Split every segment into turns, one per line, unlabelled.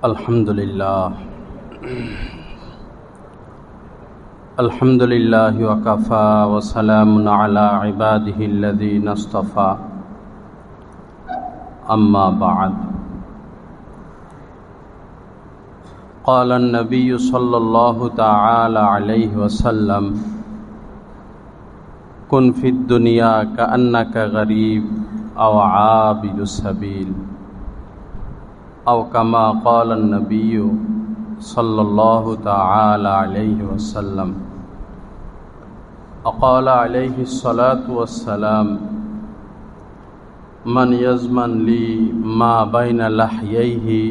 अल्हम्दुलिल्लाह अल्हम्दुलिल्लाहि वकफ़ा व सलामुन अला इबादिहिल्लज़ीना इस्तफ़ा अम्मा बअद। क़ाल अन्नबिय्यु सल्लल्लाहु तआला अलैहि वसल्लम कुन फ़िद दुनिया कअन्नका गरीब अव आबिदु सबील अव कमा क़ाल अन्नबिय्यु सल्लल्लाहु तआला अलैहि वसल्लम। क़ाल अलैहिस्सलातु वस्सलाम मन यज़मन ली मा बैन लह्यैहि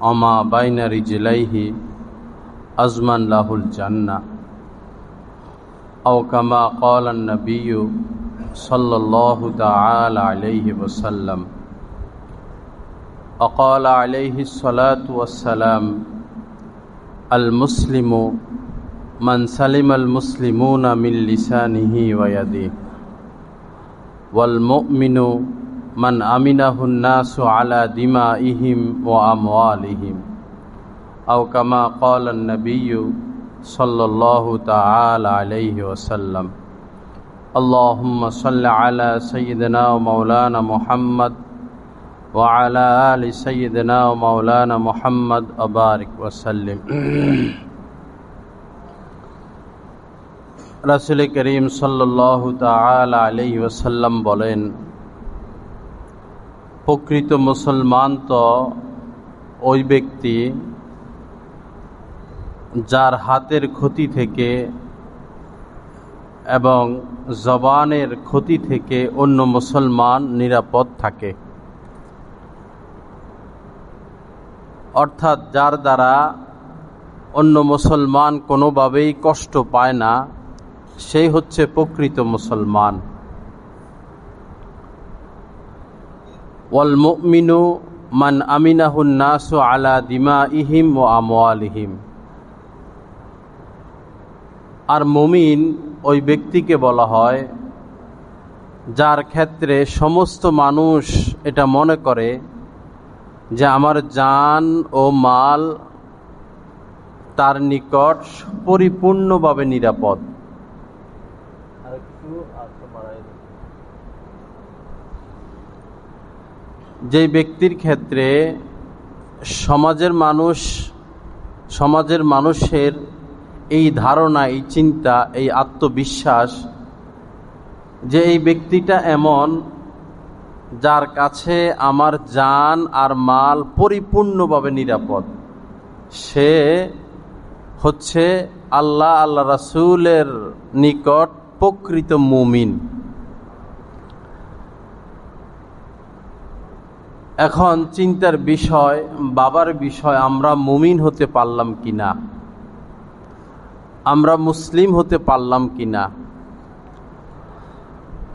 व मा बैन रिजलैहि अज़मन लहुल जन्नह अव कमा क़ाल अन्नबिय्यु सल्लल्लाहु तआला अलैहि वसल्लम। क़ाल अलैहिस्सलातु वस्सलाम अल मुस्लिमु मन सलिमल मुस्लिमूना मिन लिसानिही व यदिही वल मुअमिनु मन अमिनहुन नासु अला दिमाइहिम व अमवालिहिम अव कमा क़ाल अन्नबिय्यु सल्लल्लाहु तआला अलैहि वसल्लम। अल्लाहुम्मा सल्लि अला सय्यिदिना व मौलाना मुहम्मद व अला आलि सय्यिदिना व मौलाना मुहम्मद व बारिक वसल्लिम। रसूल करीम सल्लल्लाहु तआला अलैहि वसल्लम बोलेन, प्रकृत मुसलमान तो ओई व्यक्ति जार हाथेर क्षति थेके एवं जबानेर क्षति थेके अन्य मुसलमान निरापद थाके। अर्थात जार द्वारा अन्य मुसलमान कोनोभावेई कष्ट पाय ना सेई होच्छे प्रकृत मुसलमान। वल मुमिनु मन आमिनाहुन नासु अला दिमाइहिम व अमवालिहिम। और मुमिन ओई व्यक्तिके बला हय जार क्षेत्रे समस्त मानुष एटा मने करे जे आमार जान ओ माल तार निकट परिपूर्णभावे निरापद। जे व्यक्तिर क्षेत्रे समाजेर मानुषेर এই ধারণা, এই চিন্তা, এই আত্মবিশ্বাস যে এই ব্যক্তিটা এমন যার কাছে আমার জান আর মাল পরিপূর্ণভাবে নিরাপদ, সে হচ্ছে আল্লাহ আল্লাহ রাসূলের নিকট প্রকৃত মুমিন। এখন চিন্তার বিষয়, বাবার বিষয়, আমরা মুমিন হতে পারলাম কিনা, আমরা মুসলিম হতে পারলাম কিনা।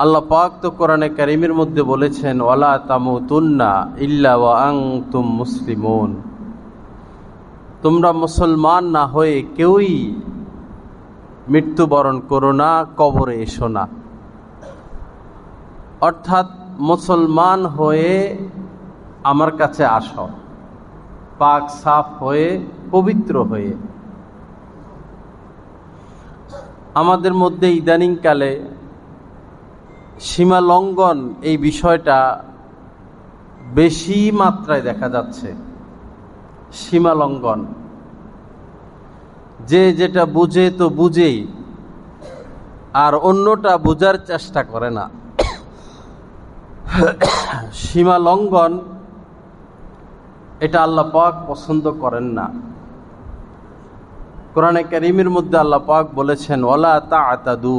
আল্লাহ পাক তো কোরআনে কারীমের মধ্যে বলেছেন, ওয়ালা তামুতুন্না ইল্লা ওয়া আনতুম মুসলিমুন, তোমরা মুসলমান না হয়ে কেউই মৃত্যুবরণ করো না, কবরে এসো না। অর্থাৎ মুসলমান হয়ে আমার কাছে আসো, পাক সাফ হয়ে, পবিত্র হয়ে। আমাদের মধ্যে ইদানিংকালে সীমা লঙ্ঘন এই বিষয়টা বেশি মাত্রায় দেখা যাচ্ছে। সীমা লঙ্ঘন, যে যেটা বুঝে তো বুঝেই, আর অন্যটা বোঝার চেষ্টা করে না। সীমা লঙ্ঘন এটা আল্লাহ পাক পছন্দ করেন না। কোরআনে কারীমের মধ্যে আল্লাহ পাক বলেছেন, ওয়ালা তা'তাদু,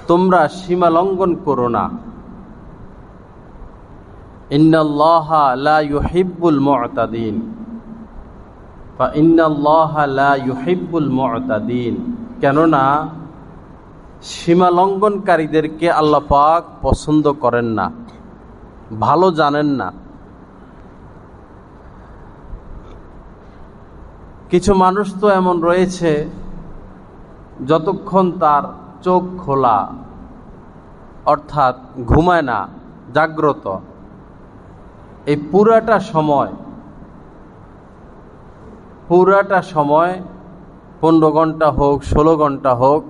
তোমরা সীমা লঙ্ঘন করো না। ইন্নাল্লাহা লা ইউহিব্বুল মু'তাদিন, ইন্নাল্লাহা লা ইউহিব্বুল মু'তাদিন। কেননা সীমা লঙ্ঘনকারীদেরকে আল্লাহ পাক পছন্দ করেন না, ভালো জানেন না। কিছু মানুষ তো এমন রয়েছে, যতক্ষণ তার চোখ খোলা, অর্থাৎ ঘুমায় না, জাগ্রত, এই পুরাটা সময় পুরাটা সময় 15 ঘন্টা হোক 16 ঘন্টা হোক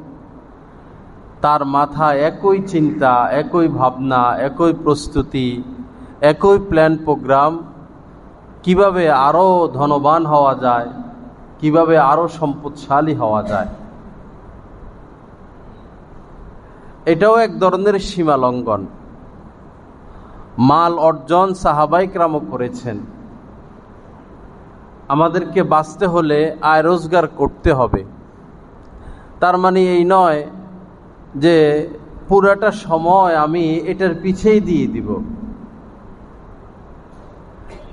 তার মাথায় একই চিন্তা, একই ভাবনা, একই প্রস্তুতি, একই প্ল্যান প্রোগ্রাম, কিভাবে আরও ধনবান হওয়া যায়, কিভাবে আরও সম্পদশালী হওয়া যায়। এটাও এক ধরনের সীমা লঙ্ঘন। মাল অর্জন সাহাবায়ে কেরাম করেছেন। আমাদেরকে বাঁচতে হলে আয় রোজগার করতে হবে। তার মানে এই নয় যে পুরাটা সময় আমি এটার পিছেই দিয়ে দিব।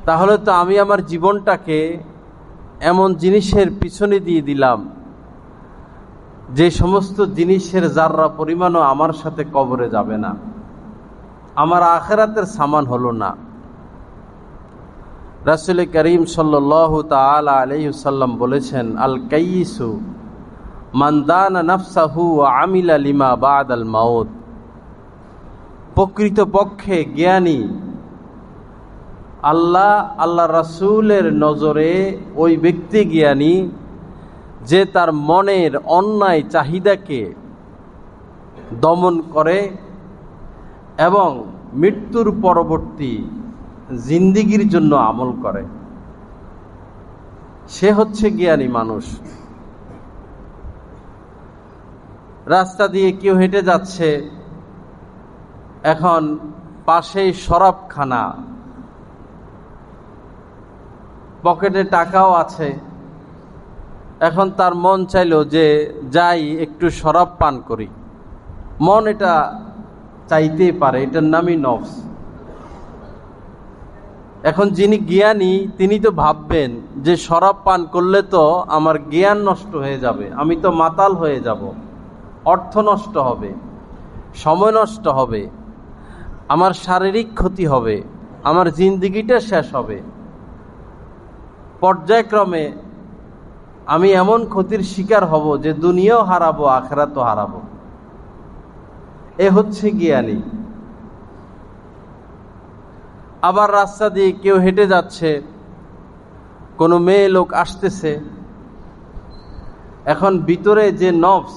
তাহলে তো আমি আমার জীবনটাকে এমন জিনিসের পিছনে দিয়ে দিলাম যে সমস্ত জিনিসের যাররা পরিমাণও আমার সাথে কবরে যাবে না, আমার আখিরাতের সামান হলো না। রাসূল করিম সাল্লাল্লাহু তাআলা আলাইহি ওয়াসাল্লাম বলেছেন, আল কাইয়িসু মান দানা নাফসাহু ওয়া আমিলা লিমা বাদাল মাউত। প্রকৃতপক্ষে জ্ঞানী আল্লাহ রাসূলের নজরে ওই ব্যক্তি জ্ঞানী যে তার মনের অন্যায় চাহিদাকে দমন করে এবং মৃত্যুর পরবর্তী জিন্দিগির জন্য আমল করে। সে হচ্ছে জ্ঞানী মানুষ। রাস্তা দিয়ে কেউ হেঁটে যাচ্ছে, এখন পাশেই শরাবখানা, পকেটে টাকাও আছে, এখন তার মন চাইল যে যাই একটু শরাব পান করি। মন এটা চাইতেই পারে, এটার নামই নফস। এখন যিনি জ্ঞানী তিনি তো ভাববেন যে শরাব পান করলে তো আমার জ্ঞান নষ্ট হয়ে যাবে, আমি তো মাতাল হয়ে যাব, অর্থ নষ্ট হবে, সময় নষ্ট হবে, আমার শারীরিক ক্ষতি হবে, আমার জিন্দিগিটা শেষ হবে, পর্যায়ক্রমে আমি এমন ক্ষতির শিকার হব যে দুনিয়াও হারাবো, আখিরাতও হারাবো। এ হচ্ছে জ্ঞানী। আবার রাস্তা দিয়ে কেউ হেঁটে যাচ্ছে, কোনো মেয়ে লোক আসতেছে, এখন ভিতরে যে নফস,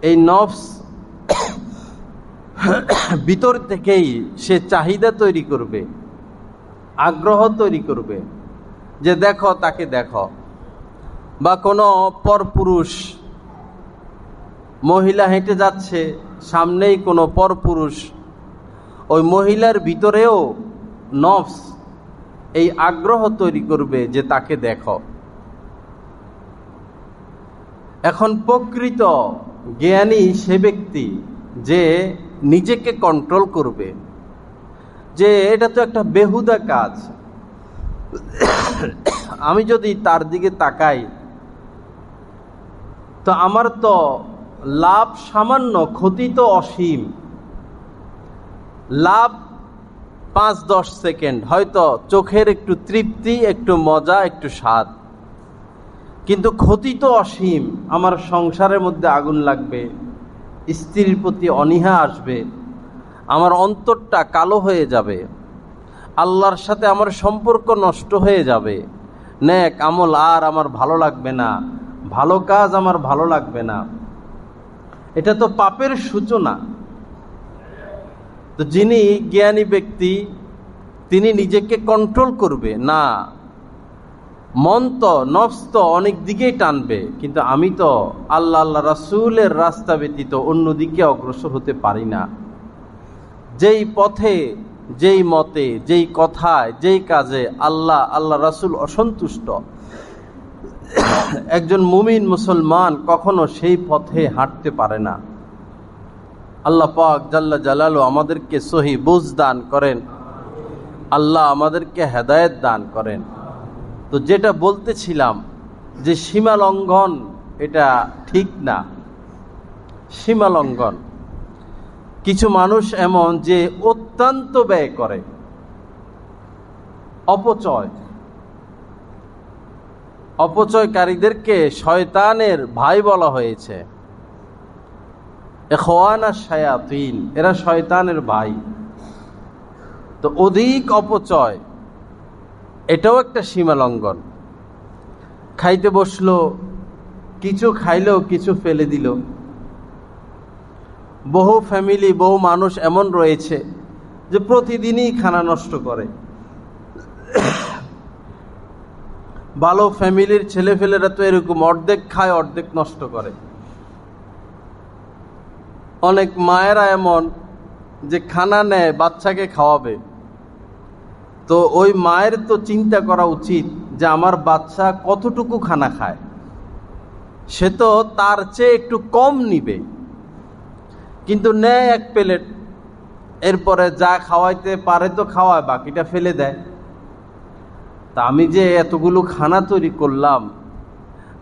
এই নফস ভিতর থেকেই সে চাহিদা তৈরি করবে, আগ্রহ তৈরি করবে যে দেখো তাকে দেখো। বা কোনো পরপুরুষ মহিলা হেঁটে যাচ্ছে, সামনেই কোনো পরপুরুষ, ওই মহিলার ভিতরেও নফস এই আগ্রহ তৈরি করবে যে তাকে দেখো। এখন প্রকৃত জ্ঞানী সে ব্যক্তি যে নিজেকে কন্ট্রোল করবে, যে এটা তো একটা বেহুদা কাজ, আমি যদি তার দিকে তাকাই তো আমার তো লাভ সামান্য, ক্ষতি তো অসীম। লাভ 5-10 সেকেন্ড, হয়তো চোখের একটু তৃপ্তি, একটু মজা, একটু স্বাদ, কিন্তু ক্ষতি তো অসীম। আমার সংসারের মধ্যে আগুন লাগবে, স্ত্রীর প্রতি অনীহা আসবে, আমার অন্তরটা কালো হয়ে যাবে, আল্লাহর সাথে আমার সম্পর্ক নষ্ট হয়ে যাবে, নেক আমল আর আমার ভালো লাগবে না, ভালো কাজ আমার ভালো লাগবে না। এটা তো পাপের সূচনা। তো যিনি জ্ঞানী ব্যক্তি তিনি নিজেকে কন্ট্রোল করবে না, মন তো নফস তো অনেক দিকেই টানবে, কিন্তু আমি তো আল্লাহ রাসূলের রাস্তা ব্যতীত অন্যদিকে অগ্রসর হতে পারি না। যেই পথে, যেই মতে, যেই কথায়, যেই কাজে আল্লাহ রাসূল অসন্তুষ্ট, একজন মুমিন মুসলমান কখনো সেই পথে হাঁটতে পারে না। আল্লাহ পাক জাল্লা জালালু আমাদেরকে সহি বুঝ দান করেন, আল্লাহ আমাদেরকে হেদায়েত দান করেন। তো যেটা বলতেছিলাম যে সীমা লঙ্ঘন, এটা ঠিক না। সীমা লঙ্ঘন, কিছু মানুষ এমন যে অত্যন্ত ব্যয় করে, অপচয়কারীদেরকে শয়তানের ভাই বলা হয়েছে। ইখওয়ানা শায়াতিন, এরা শয়তানের ভাই। তো অধিক অপচয় এটাও একটা সীমা লঙ্ঘন। খাইতে বসলো, কিছু খাইলো, কিছু ফেলে দিল। বহু ফ্যামিলি, বহু মানুষ এমন রয়েছে যে প্রতিদিনই খানা নষ্ট করে। ভালো ফ্যামিলির ছেলেফেলেরা তো এরকম, অর্ধেক খায় অর্ধেক নষ্ট করে। অনেক মায়েরা এমন যে খানা নেয় বাচ্চাকে খাওয়াবে, তো ওই মায়ের তো চিন্তা করা উচিত যে আমার বাচ্চা কতটুকু খানা খায়। সে তো তার চেয়ে একটু কম নিবে, কিন্তু নেয় এক প্লেট, এরপরে যা খাওয়াইতে পারে তো খাওয়ায়, বাকিটা ফেলে দেয়। তা আমি যে এতগুলো খানা তৈরি করলাম,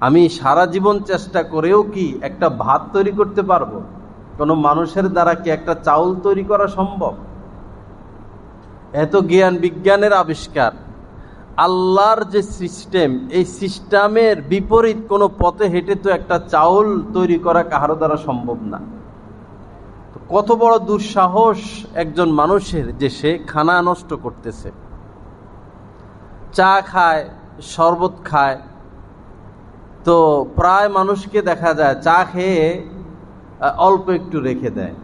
আমি সারা জীবন চেষ্টা করেও কি একটা ভাত তৈরি করতে পারবো? কোনো মানুষের দ্বারা কি একটা চাউল তৈরি করা সম্ভব? এত জ্ঞান বিজ্ঞানের আবিষ্কার, আল্লাহর যে সিস্টেম, এই সিস্টেমের বিপরীত কোনো পথে হেঁটে তো একটা চাউল তৈরি করা কারো দ্বারা সম্ভব না। কত বড় দুঃসাহস একজন মানুষের যে সে খানা নষ্ট করতেছে। চা খায়, শরবত খায়, তো প্রায় মানুষকে দেখা যায় চা খেয়ে অল্প একটু রেখে দেয়,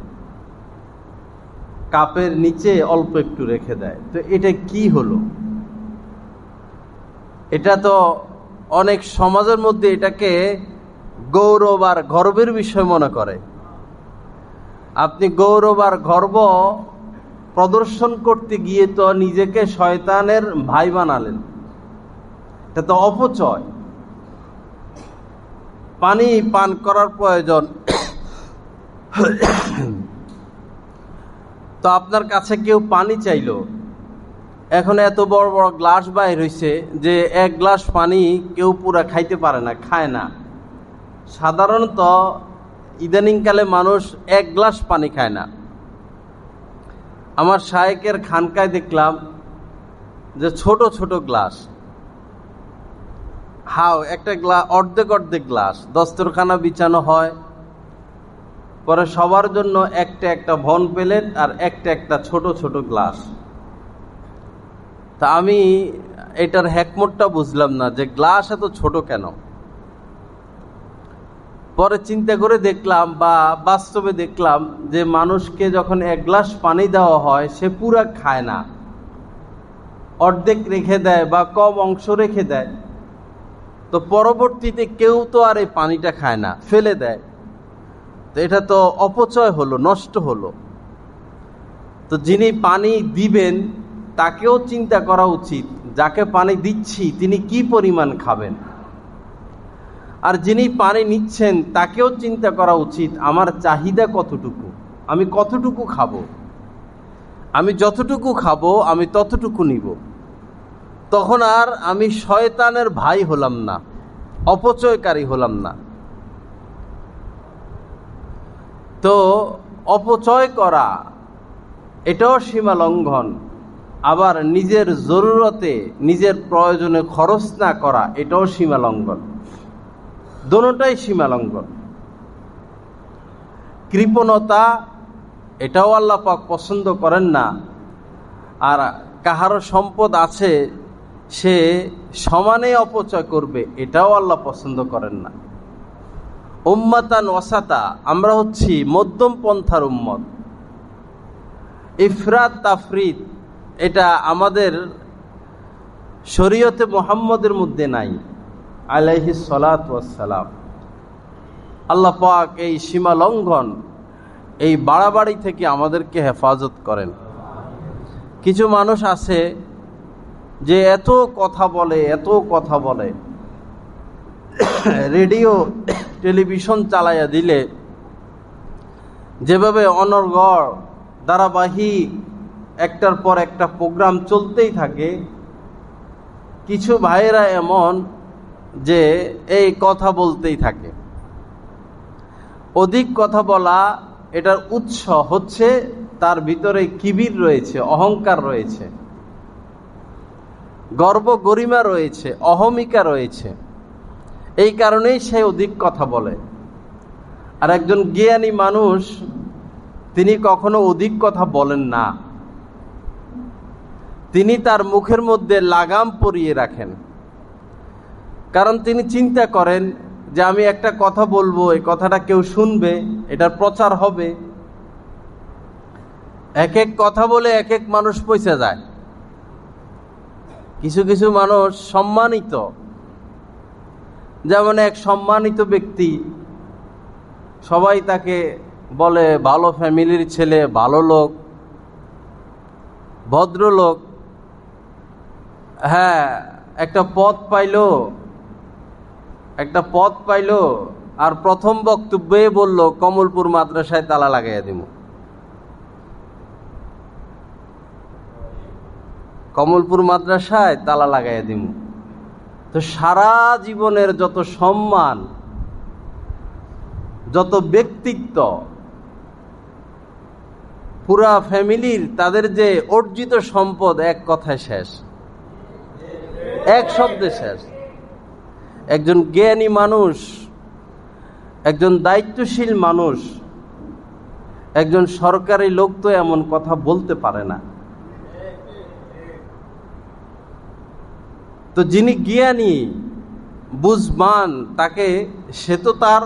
কাপের নিচে অল্প একটু রেখে দেয়। তো এটা কি হলো? এটা তো অনেক সমাজের মধ্যে এটাকে গৌরব আর গর্বের বিষয় মনে করে। আপনি গৌরব আর গর্ব প্রদর্শন করতে গিয়ে তো নিজেকে শয়তানের ভাই বানালেন। এটা তো অপচয়। পানি পান করার প্রয়োজন, তো আপনার কাছে কেউ পানি চাইলো, এখন এত বড় বড় গ্লাস বাইর হইছে যে এক গ্লাস পানি কেউ পুরা খাইতে পারে না, খায় না। সাধারণত ইদানিংকালে মানুষ এক গ্লাস পানি খায় না। আমার শায়েকের খানকায় দেখলাম যে ছোট ছোট গ্লাস, একটা গ্লাস, অর্ধেক অর্ধেক গ্লাস, দস্তরখানা বিছানো হয়, পরে সবার জন্য একটা একটা ভন প্লেট আর একটা একটা ছোট ছোট গ্লাস। তা আমি এটার হ্যাকমতটা বুঝলাম না যে গ্লাস এত ছোট কেন। পরে চিন্তা করে দেখলাম বা বাস্তবে দেখলাম যে মানুষকে যখন এক গ্লাস পানি দেওয়া হয় সে পুরা খায় না, অর্ধেক রেখে দেয় বা কম অংশ রেখে দেয়। তো পরবর্তীতে কেউ তো আর এই পানিটা খায় না, ফেলে দেয়। তো এটা তো অপচয় হলো, নষ্ট হলো। তো যিনি পানি দিবেন তাকেও চিন্তা করা উচিত, যাকে পানি দিচ্ছি তিনি কি পরিমাণ খাবেন। আর যিনি পানি নিচ্ছেন তাকেও চিন্তা করা উচিত আমার চাহিদা কতটুকু, আমি কতটুকু খাবো। আমি যতটুকু খাবো আমি ততটুকু নিব। তখন আর আমি শয়তানের ভাই হলাম না, অপচয়কারী হলাম না। তো অপচয় করা এটাও সীমা লঙ্ঘন, আবার নিজের জরুরতে নিজের প্রয়োজনে খরচ না করা এটাও সীমা লঙ্ঘন। দোনোটাই সীমা লঙ্ঘন। কৃপণতা এটাও আল্লাহ পাক পছন্দ করেন না। আর কাহারও সম্পদ আছে সে সমানে অপচয় করবে, এটাও আল্লাহ পছন্দ করেন না। উম্মাতান ওয়াসাতা, আমরা হচ্ছি মধ্যম পন্থার উম্মত। ইফরাত তাফরিত এটা আমাদের শরীয়তে মুহাম্মদের মধ্যে নাই আলাইহিস সালাতু ওয়াস সালাম। আল্লাহ পাক এই সীমা লঙ্ঘন, এই বাড়াবাড়ি থেকে আমাদেরকে হেফাজত করেন। কিছু মানুষ আছে যে এত কথা বলে, এত কথা বলে, রেডিও টেলিভিশন চালাইয়া দিলে যেভাবে অনর্গল ধারাবাহিক একটার পর একটা প্রোগ্রাম চলতেই থাকে, কিছু ভাইয়েরা এমন যে এই কথা বলতেই থাকে। অধিক কথা বলা এটার উৎস হচ্ছে তার ভিতরে কিবির রয়েছে, অহংকার রয়েছে, গর্ব গরিমা রয়েছে, অহমিকা রয়েছে। এই কারণেই সে অধিক কথা বলে। আর একজন জ্ঞানী মানুষ তিনি কখনো অধিক কথা বলেন না, তিনি তার মুখের মধ্যে লাগাম পরিয়ে রাখেন। কারণ তিনি চিন্তা করেন যে আমি একটা কথা বলবো, এই কথাটা কেউ শুনবে, এটার প্রচার হবে। এক এক কথা বলে এক এক মানুষ পয়সা যায়। কিছু কিছু মানুষ সম্মানিত, যেমন এক সম্মানিত ব্যক্তি, সবাই তাকে বলে ভালো ফ্যামিলির ছেলে, ভালো লোক, ভদ্রলোক। হ্যাঁ, একটা পদ পাইলো আর প্রথম বক্তব্যে বলল কমলপুর মাদ্রাসায় তালা লাগাইয়া দিব। কমলপুর মাদ্রাসায় তালা লাগাইয়া দিব। তো সারা জীবনের যত সম্মান, যত ব্যক্তিত্ব, পুরা ফ্যামিলির তাদের যে অর্জিত সম্পদ এক কথায় শেষ, এক শব্দে শেষ। একজন জ্ঞানী মানুষ, একজন দায়িত্বশীল মানুষ, একজন সরকারি লোক তো এমন কথা বলতে পারে না। তো যিনি জ্ঞানী বুঝবান, সে তো তার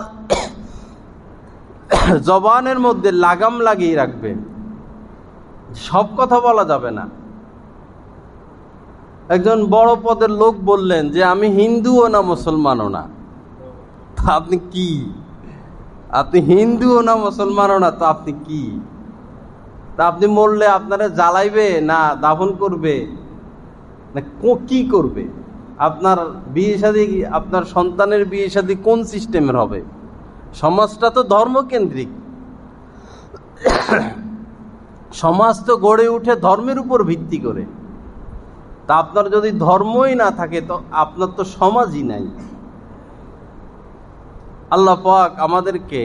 জবানের মধ্যে লাগাম লাগিয়ে রাখবে, সব কথা বলা যাবে না। একজন বড় পদের লোক বললেন যে আমি হিন্দুও না মুসলমানও না। আপনি কি? আপনি হিন্দুও না মুসলমানও না, তো আপনি কি? তা আপনি মরলে আপনারা জ্বালাইবে না দাফন করবে না কি করবে? আপনার বিয়ে শাদী, আপনার সন্তানের বিয়ে শাদী কোন সিস্টেমের হবে? সমাজটা তো ধর্মকেন্দ্রিক। সমাজ তো গড়ে উঠে ধর্মের উপর ভিত্তি করে। তা আপনার যদি ধর্মই না থাকে তো আপনার তো সমাজই নাই। আল্লাহ পাক আমাদেরকে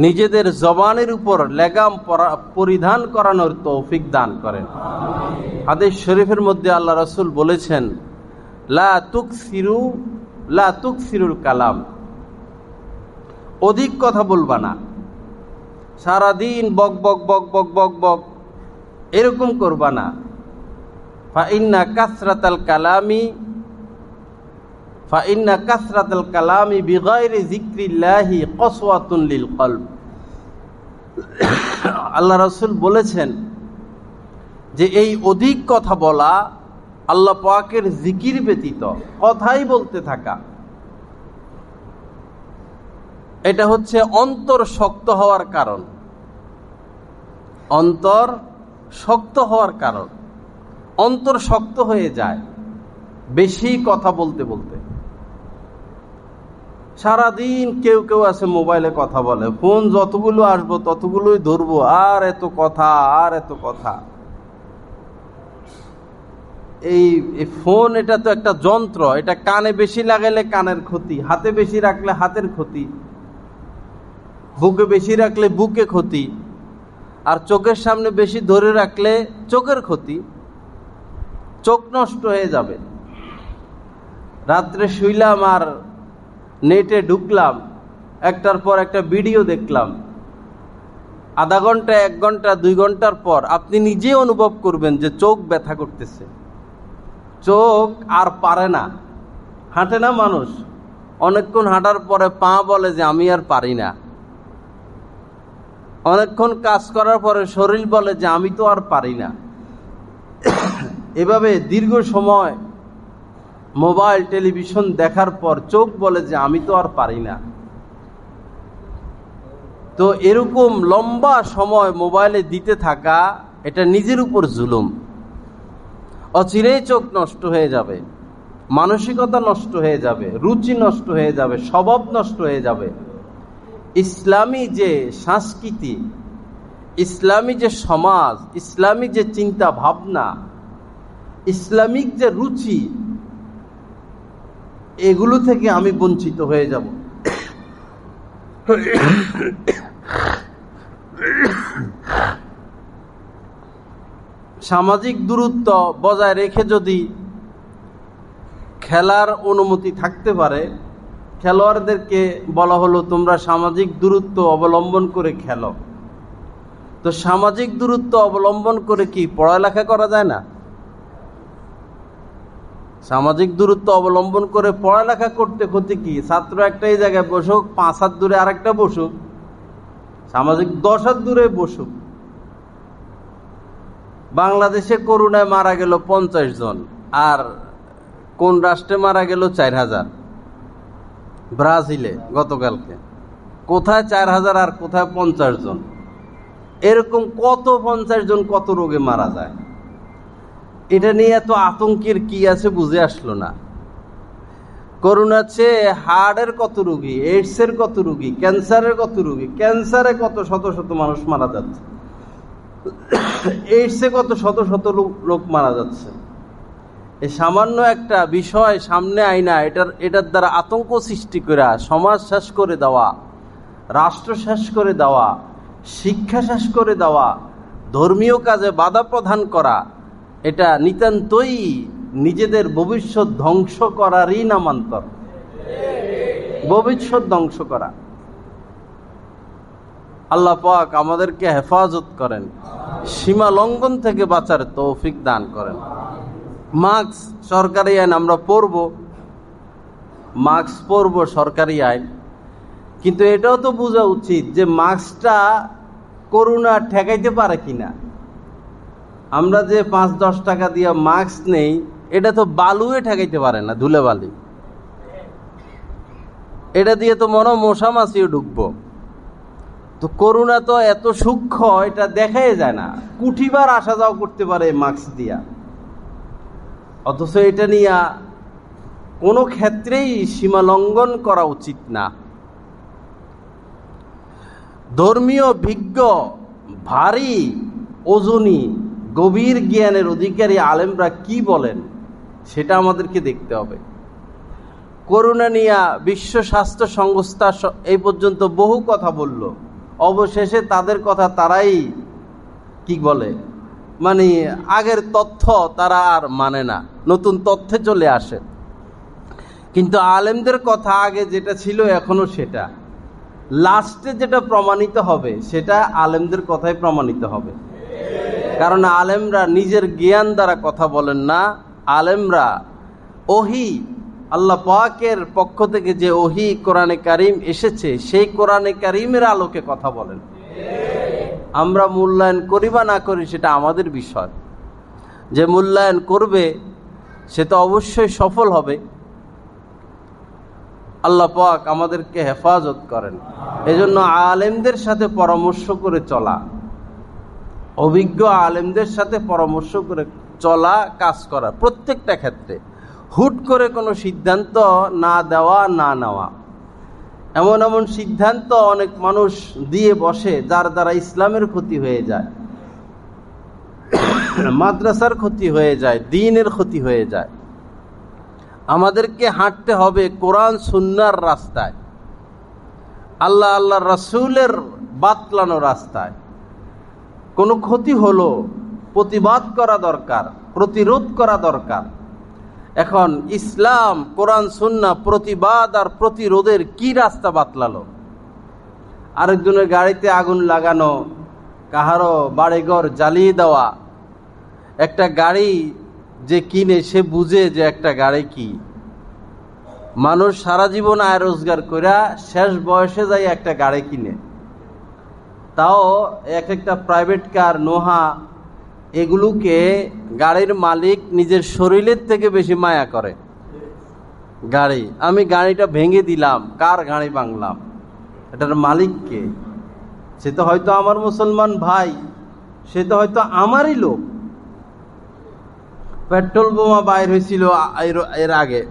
নিজেদের জবানের উপর লেগাম পরিধান করানোর তৌফিক দান করেন। হাদিস শরীফের মধ্যে আল্লাহ রাসূল বলেছেন, লা তুকসিরুল কালাম, অধিক কথা বলবা না। সারাদিন বক বক বক বক বক বক এরকম করবা না। ফাইন্না কাসরাতাল কালামি বিগাইরি যিকরিল্লাহি কসওয়াতুন লিল কলব। আল্লাহ রাসূল বলেছেন যে এই অধিক কথা বলা, আল্লাহ পাকের জিকির ব্যতীত কথাই বলতে থাকা, এটা হচ্ছে অন্তর শক্ত হওয়ার কারণ। অন্তর শক্ত হওয়ার কারণ, অন্তর শক্ত হয়ে যায় বেশি কথা বলতে বলতে। সারাদিন কেউ কেউ আছে মোবাইলে কথা বলে, ফোন যতগুলো আসবো ততগুলোই ধরবো, আর এত কথা, আর এত কথা। এই ফোন এটা তো একটা যন্ত্র, এটা কানে বেশি লাগাইলে কানের ক্ষতি, হাতে বেশি রাখলে হাতের ক্ষতি, বুকে বেশি রাখলে বুকে ক্ষতি, আর চোখের সামনে বেশি ধরে রাখলে চোখের ক্ষতি। চোখ নষ্ট হয়ে যাবে। রাত্রে শুইলাম আর নেটে ঢুকলাম, একটার পর একটা ভিডিও দেখলাম, আধা ঘন্টা, 1 ঘন্টা, 2 ঘন্টার পর আপনি নিজে অনুভব করবেন যে চোখ ব্যথা করতেছে। চোখ আর পারে না, হাঁটে না মানুষ, অনেকক্ষণ হাঁটার পরে পা বলে যে আমি আর পারি না। অনেকক্ষণ কাজ করার পরে শরীর বলে যে আমি তো আর পারি না। এভাবে দীর্ঘ সময় মোবাইল টেলিভিশন দেখার পর চোখ বলে যে আমি তো আর পারি না। তো এরকম লম্বা সময় মোবাইলে দিতে থাকা, এটা নিজের উপর জুলুম। অচিরেই চোখ নষ্ট হয়ে যাবে, মানসিকতা নষ্ট হয়ে যাবে, রুচি নষ্ট হয়ে যাবে, স্বভাব নষ্ট হয়ে যাবে। ইসলামী যে সংস্কৃতি, ইসলামী যে সমাজ, ইসলামী যে চিন্তা ভাবনা, ইসলামিক যে রুচি, এগুলো থেকে আমি বঞ্চিত হয়ে যাব। সামাজিক দূরত্ব বজায় রেখে যদি খেলার অনুমতি থাকতে পারে, খেলোয়াড়দেরকে বলা হলো তোমরা সামাজিক দূরত্ব অবলম্বন করে খেলো। তো সামাজিক দূরত্ব অবলম্বন করে কি পড়ালেখা করা যায় না? সামাজিক দূরত্ব অবলম্বন করে পড়ালেখা করতে ক্ষতি কি? ছাত্র একটা এই জায়গায় বসুক, 5 হাত দূরে আরেকটা বসুক, সামাজিক 10 হাত দূরে বসুক। বাংলাদেশে করোনায় মারা গেল 50 জন, আর কোন রাষ্ট্রে মারা গেল 4000? ব্রাজিলে গতকালকে। কোথায় 4000 আর কোথায় 50 জন? এরকম কত 50 জন কত রোগে মারা যায়? এটা নিয়ে এত আতঙ্কের কি আছে বুঝে আসলো না। করোনা চেয়ে হার্টের কত রোগী, এইডসের কত রোগী, ক্যান্সারের কত রোগী, ক্যান্সারে কত শত শত মানুষ মারা যাচ্ছে, এইডসে কত শত শত লোক মারা যাচ্ছে। এই সামান্য একটা বিষয় সামনে আইনা এটার দ্বারা আতঙ্ক সৃষ্টি করে সমাজ শেষ করে দেওয়া, রাষ্ট্র শেষ করে দেওয়া, শিক্ষা শেষ করে দেওয়া, ধর্মীয় কাজে বাধা প্রদান করা, এটা নিতান্তই নিজেদের ভবিষ্যৎ ধ্বংস করারই নামান্তর। ভবিষ্যৎ ধ্বংস করা। আল্লাহ পাক আমাদেরকে হেফাজত করেন, সীমা লঙ্ঘন থেকে বাঁচার তৌফিক দান করেন। মাস্ক সরকারি আইন, আমরা পরব, মাস্ক পরব সরকারি আইন, কিন্তু এটাও তো বোঝা উচিত যে মাস্কটা করোনা ঠেকাইতে পারে কিনা। আমরা যে 5-10 টাকা দিয়ে মাস্ক নেই, এটা তো বালুয়ে ঠেকাইতে পারে না, ধুলে বালি। এটা দিয়ে তো মনে মশা মাছিও ঢুকবো। তো করোনা তো এত সূক্ষ্ম, এটা দেখাই যায় না, কুঠিবার আসা যাওয়া করতে পারে মাস্ক দিয়া। অথচ এটা নিয়ে কোনো ক্ষেত্রেই সীমা লঙ্ঘন করা উচিত না। ধর্মীয় বিজ্ঞ, ভারী ওজনী, গভীর জ্ঞানের অধিকারী আলেমরা কি বলেন সেটা আমাদেরকে দেখতে হবে। করোনা নিয়ে বিশ্ব স্বাস্থ্য সংস্থা এই পর্যন্ত বহু কথা বলল, অবশেষে তাদের কথা তারাই কি বলে, মানে আগের তথ্য তারা আর মানে না, নতুন তথ্যে চলে আসে। কিন্তু আলেমদের কথা আগে যেটা ছিল এখনো সেটা, লাস্টে যেটা প্রমাণিত হবে সেটা আলেমদের কথাই প্রমাণিত হবে। কারণ আলেমরা নিজের জ্ঞান দ্বারা কথা বলেন না, আলেমরা ওহী, আল্লাহ পাকের পক্ষ থেকে যে ওহী কোরআনে কারিম এসেছে সেই কোরআনে কারিমের আলোকে কথা বলেন। আমরা মূল্যায়ন করি বা না করি সেটা আমাদের বিষয়। যে মূল্যায়ন করবে সে তো অবশ্যই সফল হবে। আল্লাহ পাক আমাদেরকে হেফাজত করেন। এজন্য আলেমদের সাথে পরামর্শ করে চলা, অভিজ্ঞ আলেমদের সাথে পরামর্শ করে চলা, কাজ করা প্রত্যেকটা ক্ষেত্রে। হুট করে কোনো সিদ্ধান্ত না দেওয়া, না নেওয়া। এমন এমন সিদ্ধান্ত অনেক মানুষ দিয়ে বসে যার দ্বারা ইসলামের ক্ষতি হয়ে যায়, মাদ্রাসার ক্ষতি হয়ে যায়, দ্বীনের ক্ষতি হয়ে যায়। আমাদেরকে হাঁটতে হবে কোরআন সুন্নাহর রাস্তায়, আল্লাহ আল্লাহ রাসূলের বাতলানো রাস্তায়। কোনো ক্ষতি হলো প্রতিবাদ করা দরকার, প্রতিরোধ করা দরকার। এখন ইসলাম, কোরআন সুন্নাহ প্রতিবাদ আর প্রতিরোধের কি রাস্তা বাতলালো? আরেকজনের গাড়িতে আগুন লাগানো, কাহারো বাড়িঘর জ্বালিয়ে দেওয়া। একটা গাড়ি যে কিনে সে বুঝে যে একটা গাড়ি কি। মানুষ সারা জীবন আয় রোজগার কইরা শেষ বয়সে যায় একটা গাড়ি কিনে, তাও এক একটা প্রাইভেট কার, নোহা, এগুলোকে গাড়ির মালিক নিজের শরীরের থেকে বেশি মায়া করে। গাড়ি, আমি গাড়িটা ভেঙে দিলাম, কার গাড়ি ভাঙলাম, এটার মালিককে। সে তো হয়তো আমার মুসলমান ভাই, সে তো হয়তো আমারই লোক। পেট্রোল বোমা বাইর হয়েছিল এর আগে,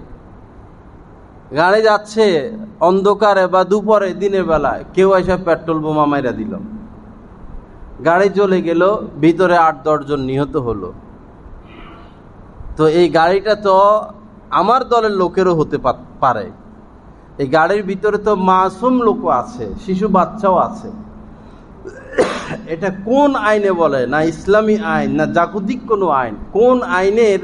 গাড়ি যাচ্ছে অন্ধকারে বা দুপুরে, দিনের বেলায় কেউ এসে পেট্রোল বোমা মাইরা দিল, গাড়ি জ্বলে গেল, ভিতরে 8-10 জন নিহত হলো। তো এই গাড়িটা তো আমার দলের লোকেরও হতে পারে। এই গাড়ির ভিতরে তো মাসুম লোকও আছে, শিশু বাচ্চাও আছে। এটা কোন আইনে বলে? না ইসলামী আইন, না জাগতিক কোনো আইন, কোন আইনের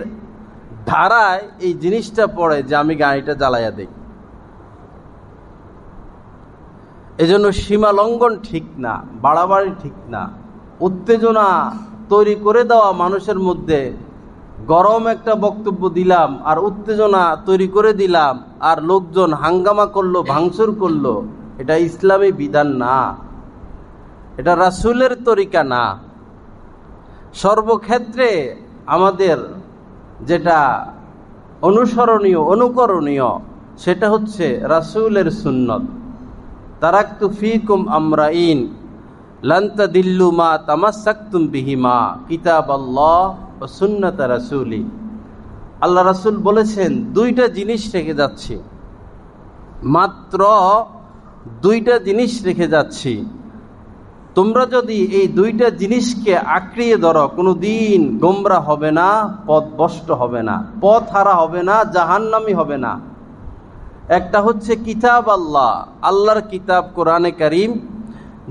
ধারায় এই জিনিসটা পড়ে যে আমি গাড়িটা জ্বালাইয়া দেই? এজন্য সীমা লঙ্ঘন ঠিক না, বাড়াবাড়ি ঠিক না, উত্তেজনা তৈরি করে দেওয়া মানুষের মধ্যে গরম একটা বক্তব্য দিলাম আর উত্তেজনা তৈরি করে দিলাম আর লোকজন হাঙ্গামা করলো, ভাঙচুর করলো, এটা ইসলামী বিধান না, এটা রাসূলের তরিকা না। সর্বক্ষেত্রে আমাদের যেটা অনুসরণীয়, অনুকরণীয়, সেটা হচ্ছে রাসূলের সুন্নত। তারাকতু ফীকুম আমরাইন লান তাদিল্লু মা তামাসসাকতুম বিহিমা কিতাবাল্লাহ ওয়া সুন্নাত রাসূলি। আল্লাহ রাসূল বলেছেন দুইটা জিনিস রেখে যাচ্ছি, মাত্র দুইটা জিনিস রেখে যাচ্ছি, তোমরা যদি এই দুইটা জিনিসকে আঁকড়িয়ে ধরো কোনোদিন গোমরা হবে না, পথভ্রষ্ট হবে না, পথ হারা হবে না, জাহান্নামী হবে না। একটা হচ্ছে কিতাব আল্লাহ, আল্লাহর কিতাব কোরআনে কারীম।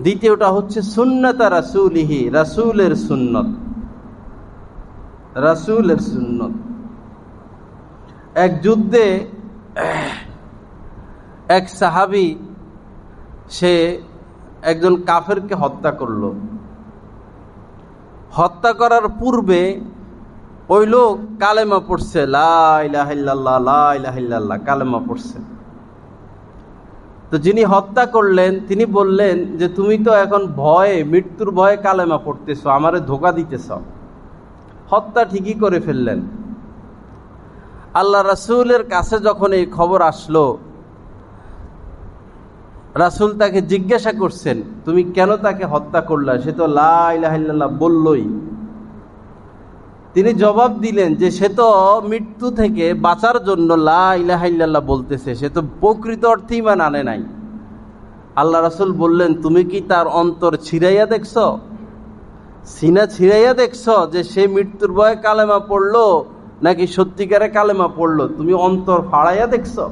দ্বিতীয়টা হচ্ছে সুন্নাত রাসূলিহি, রাসূলের সুন্নত, রাসূলের সুন্নত। এক যুদ্ধে এক সাহাবী সে একজন কাফেরকে হত্যা করলো। হত্যা করার পূর্বে ওই লোক কালেমা পড়ছে, লা ইলাহা ইল্লাল্লাহ, লা ইলাহা ইল্লাল্লাহ, কালেমা পড়ছে। তো যিনি হত্যা করলেন তিনি বললেন যে তুমি তো এখন ভয়ে, মৃত্যুর ভয়ে কালেমা পড়তেছো, আমারে ধোঁকা দিতেছ। হত্যা ঠিকই করে ফেললেন। আল্লাহ রাসূলের কাছে যখন এই খবর আসলো, রাসূল তাকে জিজ্ঞাসা করছেন তুমি কেন তাকে হত্যা করলা, সে তো লা ইলাহা ইল্লাল্লাহ বললই। তিনি জবাব দিলেন যে সে তো মৃত্যু থেকে বাঁচার জন্য লা ইলাহা ইল্লাল্লাহ বলতেছে, সে তো প্রকৃত অর্থে ঈমান আনে নাই। আল্লাহ রাসূল বললেন তুমি কি তার অন্তর ছিঁড়াইয়া দেখছো, সিনা ছিঁড়াইয়া দেখছো যে সে মৃত্যুর ভয়ে কালেমা পড়লো নাকি সত্যিকারে কালেমা পড়লো, তুমি অন্তর ফাড়াইয়া দেখছো?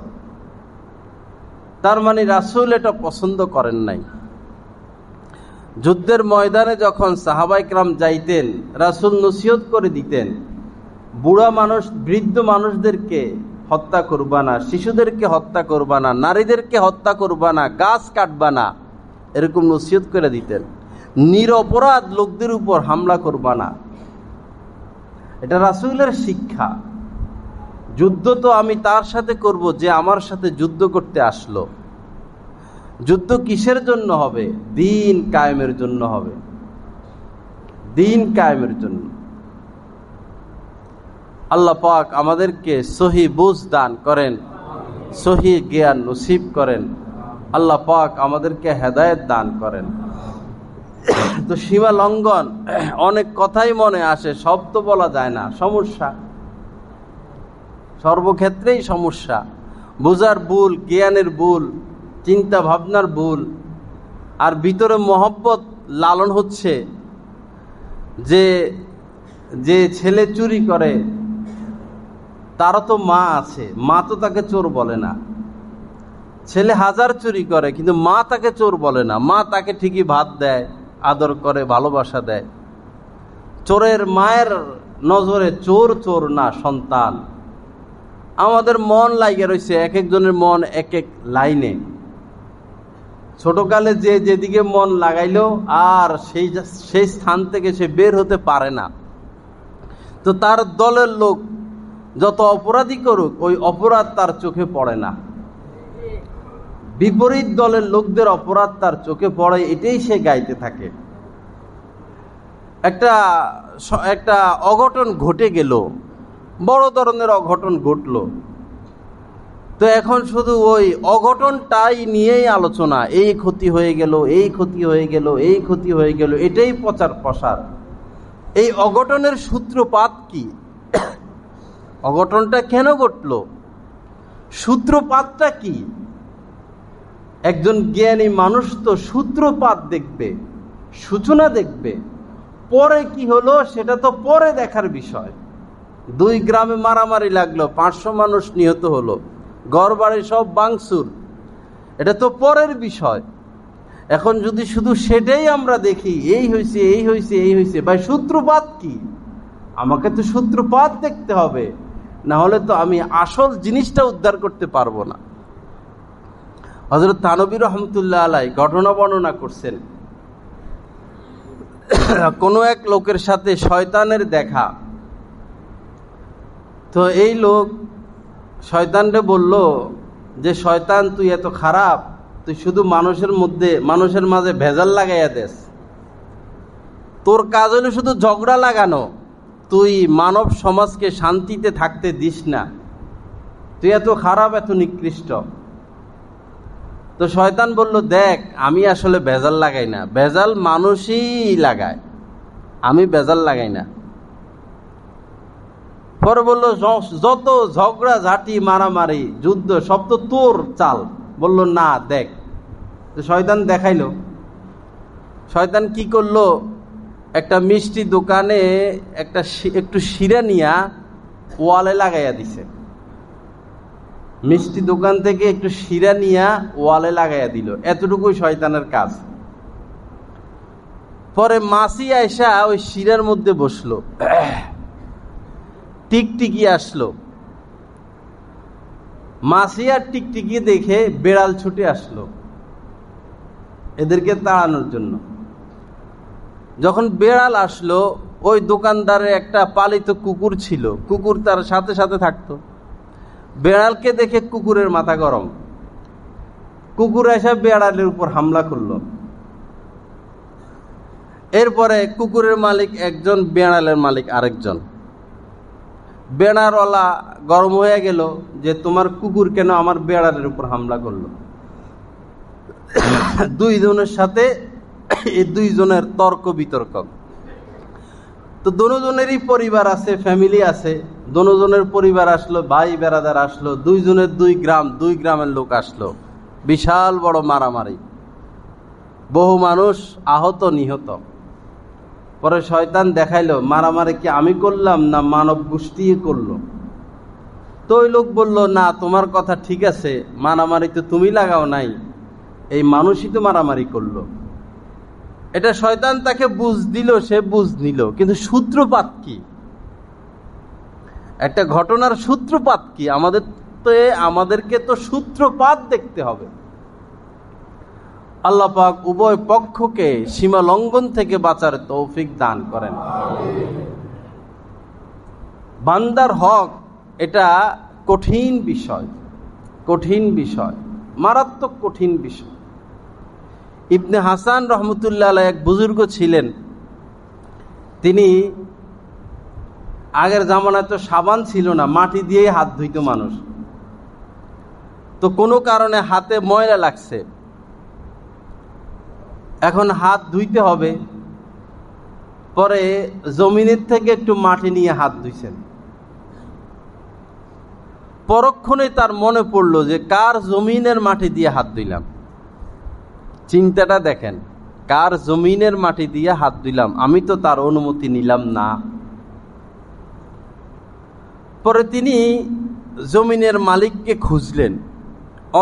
তার মানে রাসূল এটা পছন্দ করেন নাই। যুদ্ধের ময়দানে যখন সাহাবায়ে কেরাম যাইতেন, রাসূল নসিহত করে দিতেন বুড়া মানুষ, বৃদ্ধ মানুষদেরকে হত্যা করবা না, শিশুদেরকে হত্যা করবা না, নারীদেরকে হত্যা করবা না, গাছ কাটবা না, এরকম নসিহত করে দিতেন। নিরপরাধ লোকদের উপর হামলা করবা না, এটা রাসূলের শিক্ষা। যুদ্ধ তো আমি তার সাথে করব যে আমার সাথে যুদ্ধ করতে আসলো। যুদ্ধ কিসের জন্য হবে? দ্বীন কায়েমের জন্য হবে, দ্বীন কায়েমের জন্য। আল্লাহ পাক আমাদেরকে সহি বুঝ দান করেন, সহি জ্ঞান নসিব করেন। আল্লাহ পাক আমাদেরকে হেদায়েত দান করেন। তো সীমা লঙ্ঘন, অনেক কথাই মনে আসে, সব তো বলা যায় না, সমস্যা, সর্বক্ষেত্রেই সমস্যা। বুঝার ভুল, জ্ঞানের ভুল, চিন্তা ভাবনার ভুল। আর ভিতরে মহব্বত লালন হচ্ছে যে যে ছেলে চুরি করে তারও তো মা আছে, মা তো তাকে চোর বলে না। ছেলে হাজার চুরি করে কিন্তু মা তাকে চোর বলে না, মা তাকে ঠিকই ভাত দেয়, আদর করে, ভালোবাসা দেয়। চোরের মায়ের নজরে চোর চোর না, সন্তান। আমাদের মন লাগে রয়েছে, এক একজনের মন এক এক লাইনে। ছোটকালে যে যেদিকে মন লাগাইলো আর সেই স্থান থেকে সে বের হতে পারে না। তো তার দলের লোক যত অপরাধী করুক, ওই অপরাধ তার চোখে পড়ে না। বিপরীত দলের লোকদের অপরাধ তার চোখে পড়ে, এটাই সে গাইতে থাকে। একটা অঘটন ঘটে গেল, বড় ধরনের অঘটন ঘটলো। তো এখন শুধু ওই অঘটনটাই নিয়েই আলোচনা, এই ক্ষতি হয়ে গেল, এই ক্ষতি হয়ে গেল, এই ক্ষতি হয়ে গেল, এটাই প্রচার প্রসার। এই অঘটনের সূত্রপাত কি? অঘটনটা কেন ঘটলো? সূত্রপাতটা কি? একজন জ্ঞানী মানুষ তো সূত্রপাত দেখবে, সূচনা দেখবে। পরে কি হলো সেটা তো পরে দেখার বিষয়। 2 গ্রামে মারামারি লাগলো, 500 মানুষ নিহত হলো, ঘরবাড়ি সব ভাঙচুর, এটা তো পরের বিষয়। এখন যদি শুধু সেটাই আমরা দেখি, এই হয়েছে, এই হয়েছে, এই হয়েছে, ভাই সূত্রপাত কি? আমাকে তো সূত্রপাত দেখতে হবে, না হলে তো আমি আসল জিনিসটা উদ্ধার করতে পারবো না। হযরত থানবী রহমতুল্লাহ আলাইহি ঘটনা বর্ণনা করছেন, কোনো এক লোকের সাথে শয়তানের দেখা। তো এই লোক শয়তানরে বলল যে শয়তান, তুই এত খারাপ, তুই শুধু মানুষের মাঝে ভেজাল লাগাইয়া দেস, তোর কাজ হলো শুধু ঝগড়া লাগানো, তুই মানব সমাজকে শান্তিতে থাকতে দিস না, তুই এত খারাপ, এত নিকৃষ্ট। তো শয়তান বলল, দেখ আমি আসলে ভেজাল লাগাই না, ভেজাল মানুষই লাগায়, আমি ভেজাল লাগাই না। পরে বলল, যত ঝগড়া ঝাঁটি মারামারি যুদ্ধ সব তো তোর চাল। বলল, না দেখ। তো শয়তান দেখাইলো। শয়তান কি করলো, একটা মিষ্টি দোকানে একটু শিরা নিয়া ওয়ালে লাগাইয়া দিছে। মিষ্টি দোকান থেকে একটু শিরা নিয়া ওয়ালে লাগাইয়া দিল, এতটুকুই শয়তানের কাজ। পরে মাছি আয়সা ওই শিরার মধ্যে বসলো, টিকটিকি আসলো। মাছি আর টিকটিকি দেখে বেড়াল ছুটে আসলো এদেরকে তাড়ানোর জন্য। যখন বেড়াল আসলো, ওই দোকানদারের একটা পালিত কুকুর ছিল, কুকুর তার সাথে সাথে থাকতো। বেড়ালকে দেখে কুকুরের মাথা গরম, কুকুর এসে বেড়ালের উপর হামলা করলো। এরপরে কুকুরের মালিক একজন, বেড়ালের মালিক আরেকজন। বেড়ালওয়ালা গরম হয়ে গেল যে তোমার কুকুর কেন আমার বেড়ালের উপর হামলা করলো। দুইজনের সাথে এই দুইজনের তর্ক বিতর্ক। তো দুজনেরই পরিবার আছে, ফ্যামিলি আছে। দুজনের পরিবার আসলো, ভাই বেড়াদার আসলো, দুইজনের দুই গ্রামের লোক আসলো। বিশাল বড় মারামারি, বহু মানুষ আহত নিহত। পরে শয়তান দেখাইলো, মারামারি কি আমি করলাম না মানব গোষ্ঠী করলো? তো ওই লোক বলল, না তোমার কথা ঠিক আছে, মারামারি তো তুমি লাগাও নাই, এই মানুষই তো মারামারি করলো। এটা শয়তান তাকে বুঝ দিল, সে বুঝ নিল, কিন্তু সূত্রপাত কি, একটা ঘটনার সূত্রপাত কি? আমাদেরকে তো সূত্রপাত দেখতে হবে। আল্লাহ পাক উভয় পক্ষকে সীমা লঙ্ঘন থেকে বাঁচার তৌফিক দান করেন। বান্দার হক এটা কঠিন বিষয়, মারাত্মক কঠিন বিষয়। ইবনে হাসান রহমতুল্লাহ আলাইহি এক বুজুর্গ ছিলেন। তিনি আগের জামানায় তো সাবান ছিল না, মাটি দিয়েই হাত ধুইত মানুষ। তো কোনো কারণে হাতে ময়লা লাগছে, এখন হাত ধুইতে হবে। পরে জমিনের থেকে একটু মাটি নিয়ে হাত ধুইছেন। পরক্ষণে তার মনে পড়লো যে কার জমিনের মাটি দিয়ে হাত ধুইলাম। চিন্তাটা দেখেন, কার জমিনের মাটি দিয়ে হাত ধুইলাম, আমি তো তার অনুমতি নিলাম না। পরে তিনি জমিনের মালিককে খুঁজলেন,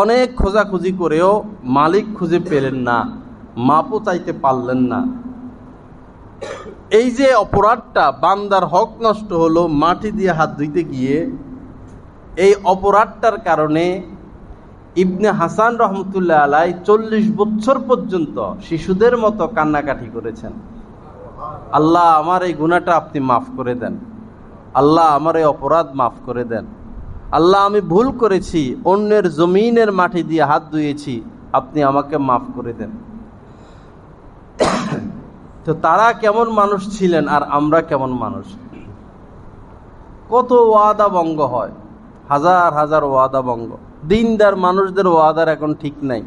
অনেক খোঁজাখুঁজি করেও মালিক খুঁজে পেলেন না, মাপও চাইতে পারলেন না। এই যে অপরাধটা, বান্দার হক নষ্ট হলো মাটি দিয়ে হাত ধুইতে গিয়ে, এই অপরাধটার কারণে ইবনে হাসান রহমতুল্লাহ আলাইহি 40 বছর পর্যন্ত শিশুদের মতো কান্নাকাটি করেছেন। আল্লাহ আমার এই গুনাহটা আপনি মাফ করে দেন, আল্লাহ আমার এই অপরাধ মাফ করে দেন, আল্লাহ আমি ভুল করেছি, অন্যের জমিনের মাটি দিয়ে হাত ধুয়েছি, আপনি আমাকে মাফ করে দেন। তো তারা কেমন মানুষ ছিলেন আর আমরা কেমন মানুষ? কত ওয়াদা ভঙ্গ হয়, হাজার হাজার ওয়াদা ভঙ্গ। দিনদার মানুষদের ওয়াদার এখন ঠিক নাই,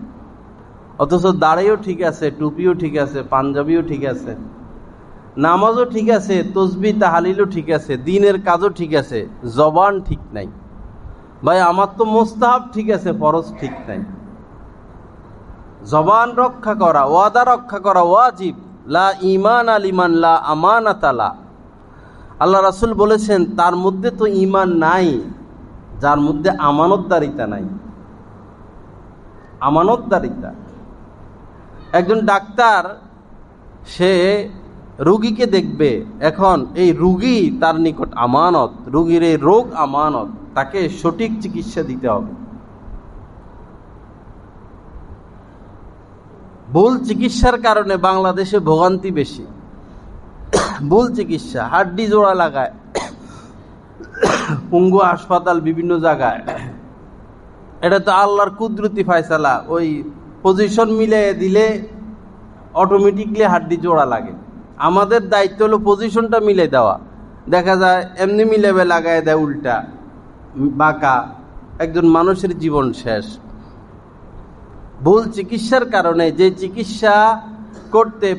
অথচ দাড়িও ঠিক আছে, টুপিও ঠিক আছে, পাঞ্জাবিও ঠিক আছে, নামাজও ঠিক আছে, তসবিহ তাহলিলও ঠিক আছে, দিনের কাজও ঠিক আছে, জবান ঠিক নাই। ভাই আমার তো মুস্তাহাব ঠিক আছে, ফরজ ঠিক নাই। জবান রক্ষা করা, ওয়াদা রক্ষা করা ওয়াজিব। লা ঈমান লিমান লা আমানাত লা। আল্লাহ রাসূল বলেছেন, তার মধ্যে তো ঈমান নাই যার মধ্যে আমানতদারিতা নাই। আমানতদারিতা, একজন ডাক্তার সে রোগীকে দেখবে, এখন এই রোগী তার নিকট আমানত, রোগীর এই রোগ আমানত, তাকে সঠিক চিকিৎসা দিতে হবে। ভুল চিকিৎসার কারণে বাংলাদেশে ভোগান্তি বেশি। ভুল চিকিৎসা, হাড্ডি জোড়া লাগায়, পঙ্গু হাসপাতাল বিভিন্ন জায়গায়, এটা তো আল্লাহর কুদরতি ফায়সালা। ওই পজিশন মিলে দিলে অটোমেটিকলি হাড্ডি জোড়া লাগে। আমাদের দায়িত্ব হলো পজিশনটা মিলে দেওয়া। দেখা যায় এমনি মিলেবে লাগায় দেয় উল্টা বাঁকা, একজন মানুষের জীবন শেষ। ভুল চিকিৎসার কারণে যে চিকিৎসা করতে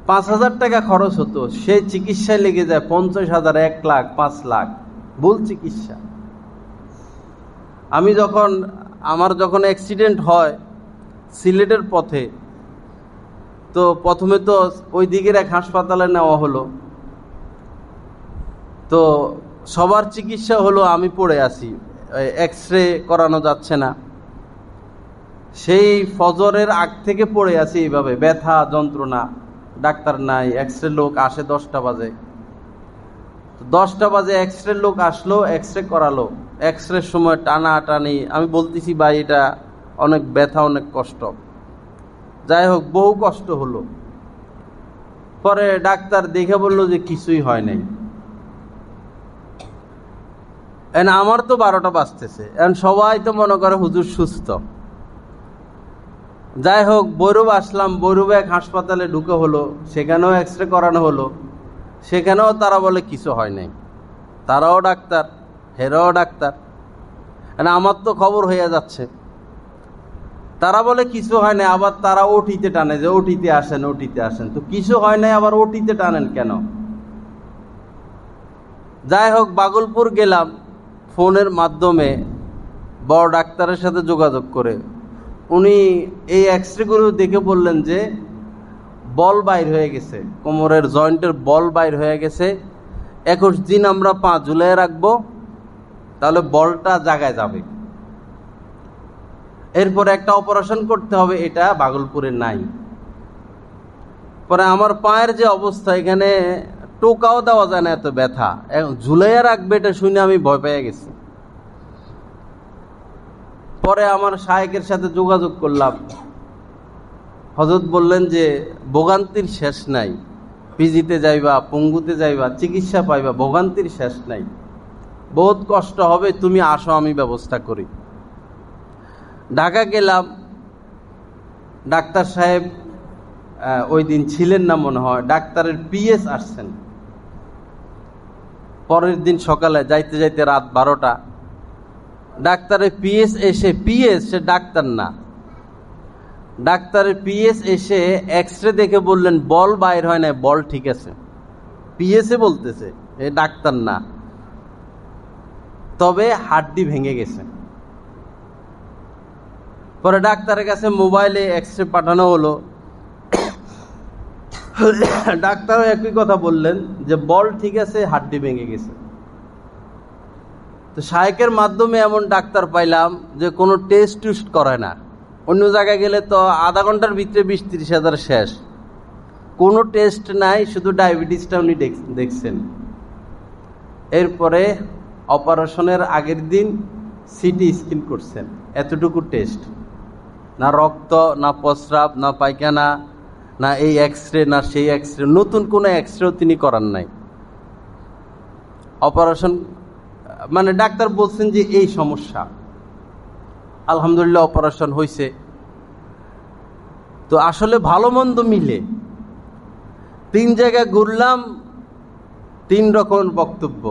5,000 টাকা খরচ হতো, সেই চিকিৎসায় লেগে যায় 50,000, 1 লাখ, 5 লাখ। ভুল চিকিৎসা। আমার যখন অ্যাক্সিডেন্ট হয় সিলেটের পথে, তো প্রথমে তো ওই দিকের এক হাসপাতালে নেওয়া হলো। তো সবার চিকিৎসা হলো আমি পড়ে আছি, এক্সরে করানো যাচ্ছে না। সেই ফজরের আগ থেকে পড়ে আছি এইভাবে, ব্যথা যন্ত্রণা, ডাক্তার নাই। এক্সরে লোক আসে 10টা বাজে। 10টা বাজে এক্সরে লোক আসলো, এক্সরে করালো। এক্সরের সময় টানা টানি, আমি বলতেছি ভাই এটা অনেক ব্যথা, অনেক কষ্ট। যাই হোক, বহু কষ্ট হলো। পরে ডাক্তার দেখে বলল যে কিছুই হয় নাই। আমার তো 12টা বাজতেছে, এখন সবাই তো মনে করে হুজুর সুস্থ। যাই হোক, বৈরব আসলাম। বৈরবে এক হাসপাতালে ঢুকে হলো, সেখানেও এক্সরে করানো হলো। সেখানেও তারা বলে কিছু হয় নাই। তারাও ডাক্তার, হেরাও ডাক্তার। আমার তো খবর হয়ে যাচ্ছে। তারা বলে কিছু হয় নাই, আবার তারা ওটিতে টানে যে ওটিতে আসেন, ওটিতে আসেন। তো কিছু হয় নাই, আবার ওটিতে টানেন কেন? যাই হোক, বাগলপুর গেলাম ফোনের মাধ্যমে বড় ডাক্তারের সাথে যোগাযোগ করে। উনি এই এক্সরেগুলো দেখে বললেন যে বল বাইর হয়ে গেছে, কোমরের জয়েন্টের বল বাইর হয়ে গেছে। 21 দিন আমরা পা ঝুলিয়ে রাখবো, তাহলে বলটা জায়গায় যাবে। এরপরে একটা অপারেশন করতে হবে, এটা বাগলপুরে নাই। পরে আমার পায়ের যে অবস্থা, এখানে টোকাও দেওয়া যায় না, এত ব্যথা। ঝুলাইয়া রাখবে এটা শুনে আমি ভয় পেয়ে গেছি। পরে আমার শায়েকের সাথে যোগাযোগ করলাম। হযরত বললেন যে ভোগান্তির শেষ নাই, পিজিতে যাইবা, পঙ্গুতে যাইবা, চিকিৎসা পাইবা, ভোগান্তির শেষ নাই। বহুত কষ্ট হবে, তুমি আসো, আমি ব্যবস্থা করি। ঢাকা গেলাম। ডাক্তার সাহেব ওই দিন ছিলেন না মনে হয়, ডাক্তারের পিএস আসছেন। পরের দিন সকালে যাইতে যাইতে রাত 12টা। ডাক্তারের পিএস এসে, পিএস সে ডাক্তার না, ডাক্তারের পিএস এসে এক্সরে দেখে বললেন বল বাইর হয় না, বল ঠিক আছে। পিএসএ বলতেছে, এ ডাক্তার না, তবে হাড্ডি ভেঙে গেছে। পরে ডাক্তারের কাছে মোবাইলে এক্সরে পাঠানো হলো। ডাক্তারও একই কথা বললেন যে বল ঠিক আছে, হাড্ডি ভেঙে গেছে। তো শায়েকের মাধ্যমে এমন ডাক্তার পাইলাম যে কোনো টেস্ট টুস্ট করে না। অন্য জায়গায় গেলে তো আধা ঘন্টার ভিতরে 20-30 হাজার শেষ। কোনো টেস্ট নাই, শুধু ডায়াবেটিসটা উনি দেখছেন। এরপরে অপারেশনের আগের দিন সিটি স্ক্যান করছেন, এতটুকু টেস্ট। না রক্ত, না প্রস্রাব, না পায়খানা, না এই এক্সরে, না সেই এক্সরে, নতুন কোনো এক্সরেও তিনি করান নাই। অপারেশন মানে ডাক্তার বলছেন যে এই সমস্যা। আলহামদুলিল্লাহ অপারেশন হয়েছে। তো আসলে ভালো মন্দ মিলে 3 জায়গায় ঘুরলাম, 3 রকম বক্তব্য।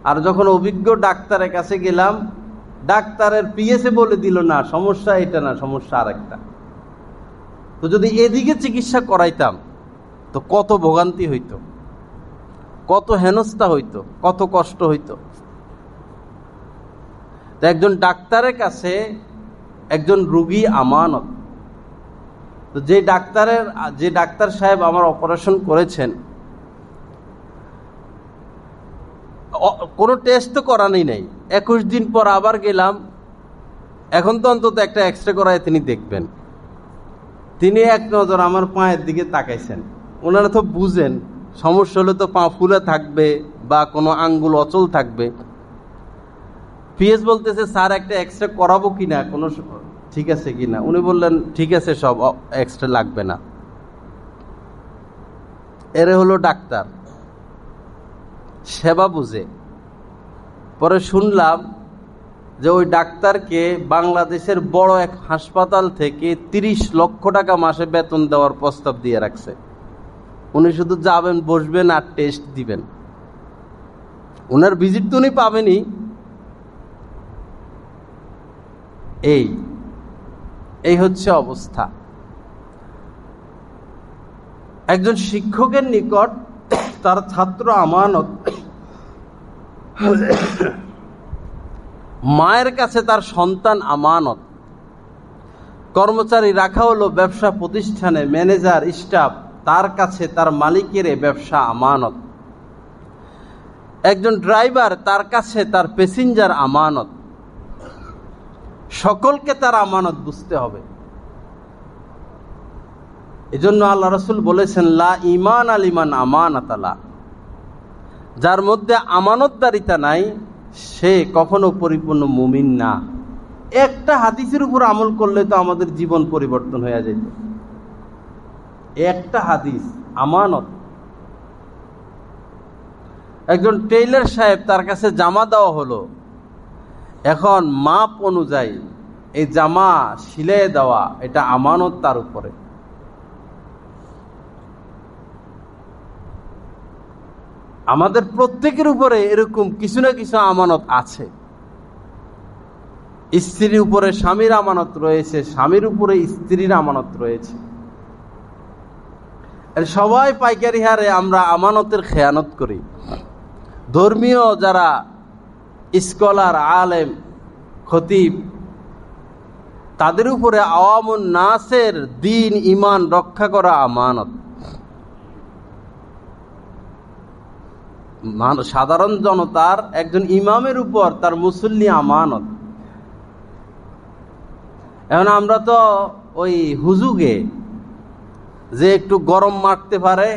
আর যখন অভিজ্ঞ ডাক্তারের কাছে গেলাম, ডাক্তারের পিএসএ বলে দিল না সমস্যা এটা না, সমস্যা আরেকটা। তো যদি এদিকে চিকিৎসা করাইতাম তো কত ভোগান্তি হইতো, কত হেনস্থা হইতো, কত কষ্ট হইতো। তো একজন ডাক্তারের কাছে একজন রোগী আমানত। তো যে ডাক্তার সাহেব আমার অপারেশন করেছেন, কোনো টেস্ট তো করানোই নাই। 21 দিন পর আবার গেলাম। এখন তো অন্তত একটা এক্সরে করায় তিনি দেখবেন। তিনি এক নজর আমার পায়ের দিকে তাকাইছেন। ওনারা তো বুঝেন সমস্যা হলে তো পা ফুলে থাকবে বা কোনো আঙ্গুল অচল থাকবে। পিএস বলতেছে স্যার একটা এক্সরে করাবো কিনা, কোনো ঠিক আছে কিনা। উনি বললেন ঠিক আছে, সব এক্সরে লাগবে না। এরে হলো ডাক্তার, সেবা বুঝে। পরে শুনলাম যে ওই ডাক্তারকে বাংলাদেশের বড় এক হাসপাতাল থেকে 30 লক্ষ টাকা মাসে বেতন দেওয়ার প্রস্তাব দিয়ে রাখছে। উনি শুধু যাবেন, বসবেন আর টেস্ট দিবেন। ওনার ভিজিট তো উনি পাবেনই। এই হচ্ছে অবস্থা। একজন শিক্ষকের নিকট তার ছাত্র আমানত, মায়ের কাছে তার সন্তান আমানত, কর্মচারী রাখা হলো ব্যবসা প্রতিষ্ঠানে, ম্যানেজার, স্টাফ, তার কাছে তার মালিকের ব্যবসা আমানত। একজন ড্রাইভার, তার কাছে তার প্যাসেঞ্জার আমানত। সকলকে তার আমানত বুঝতে হবে। এজন্য আল্লাহ রাসূল বলেছেন, লা ঈমান আলিমান আমানাতালা, যার মধ্যে আমানতদারিতা নাই সে কখনো পরিপূর্ণ মুমিন না। একটা হাদিসের উপর আমল করলে তো আমাদের জীবন পরিবর্তন হয়ে যেত। একটা হাদিস, আমানত। একজন টেইলার সাহেব, তার কাছে জামা দেওয়া হলো, এখন মাপ অনুযায়ী এই জামা সিলাই দেওয়া, এটা আমানত তার উপরে। আমাদের প্রত্যেকের উপরে এরকম কিছু না কিছু আমানত আছে। স্ত্রীর উপরে স্বামীর আমানত রয়েছে, স্বামীর উপরে স্ত্রীর আমানত রয়েছে। সবাই পাইকারি হারে আমরা আমানতের খেয়ানত করি। ধর্মীয় যারা স্কলার, আলেম, খতিব, তাদের উপরে আওয়ামুন নাসের দ্বীন ঈমান রক্ষা করা আমানত। সাধারণ জনতার একজন ইমামের উপর তার মুসল্লি আমানত। এখন আমরা তো ওই হুজুগে যে একটু গরম মারতে পারে,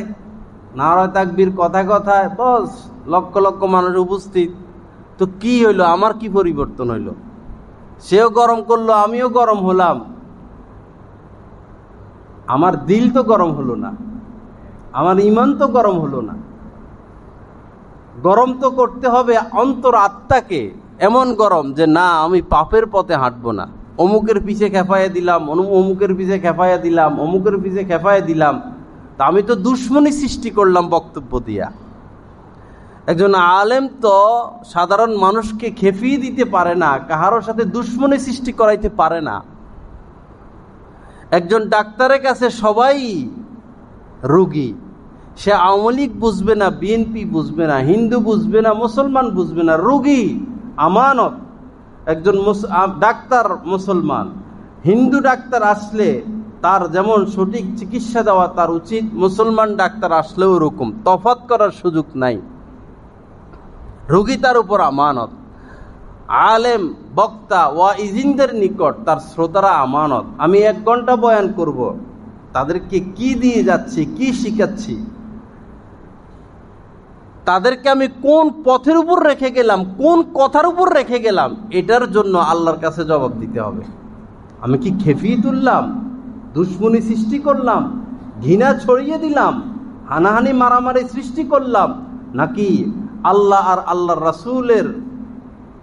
নারায়ে তাকবীর কথায় কথায় বস লক্ষ লক্ষ মানুষ উপস্থিত, তো কি হইলো, আমার কি পরিবর্তন হইলো? সেও গরম করলো, আমিও গরম হলাম, আমার দিল তো গরম হলো না, আমার ঈমান তো গরম হলো না। গরম তো করতে হবে অন্তর আত্মাকে, এমন গরম যে না, আমি পাপের পথে হাঁটবো না। অমুকের পিছে খেপাইয়া দিলাম, অমুকের পিছে খেপাইয়া দিলাম, অমুকের পিছে খেপাইয়া দিলাম, তা আমি তো দুশ্মনী সৃষ্টি করলাম বক্তব্য দিয়া। একজন আলেম তো সাধারণ মানুষকে খেপিয়ে দিতে পারে না, কাহারোর সাথে দুশ্মনী সৃষ্টি করাইতে পারে না। একজন ডাক্তারের কাছে সবাই রোগী, সে আওয়ামী লীগ বুঝবে না, বিএনপি বুঝবে না, হিন্দু বুঝবে না, মুসলমান বুঝবে না, রোগী আমানত। একজন ডাক্তার মুসলমান, হিন্দু ডাক্তার আসলে তার যেমন সঠিক চিকিৎসা দেওয়া তার উচিত, মুসলমান ডাক্তার আসলেও ওরকম, তফাৎ করার সুযোগ নাই। রোগী তার উপর আমানত। আলেম, বক্তা, ওয়াইজিনদের নিকট তার শ্রোতারা আমানত। আমি 1 ঘন্টা বয়ান করব, তাদেরকে কি দিয়ে যাচ্ছি, কি শিখাচ্ছি, তাদেরকে আমি কোন পথের উপর রেখে গেলাম, কোন কথার উপর রেখে গেলাম, এটার জন্য আল্লাহর কাছে জবাব দিতে হবে। আমি কি খেপিয়ে তুললাম, দুশ্মনী সৃষ্টি করলাম, ঘৃণা ছড়িয়ে দিলাম, হানাহানি মারামারি সৃষ্টি করলাম, নাকি আল্লাহ আর আল্লাহর রাসূলের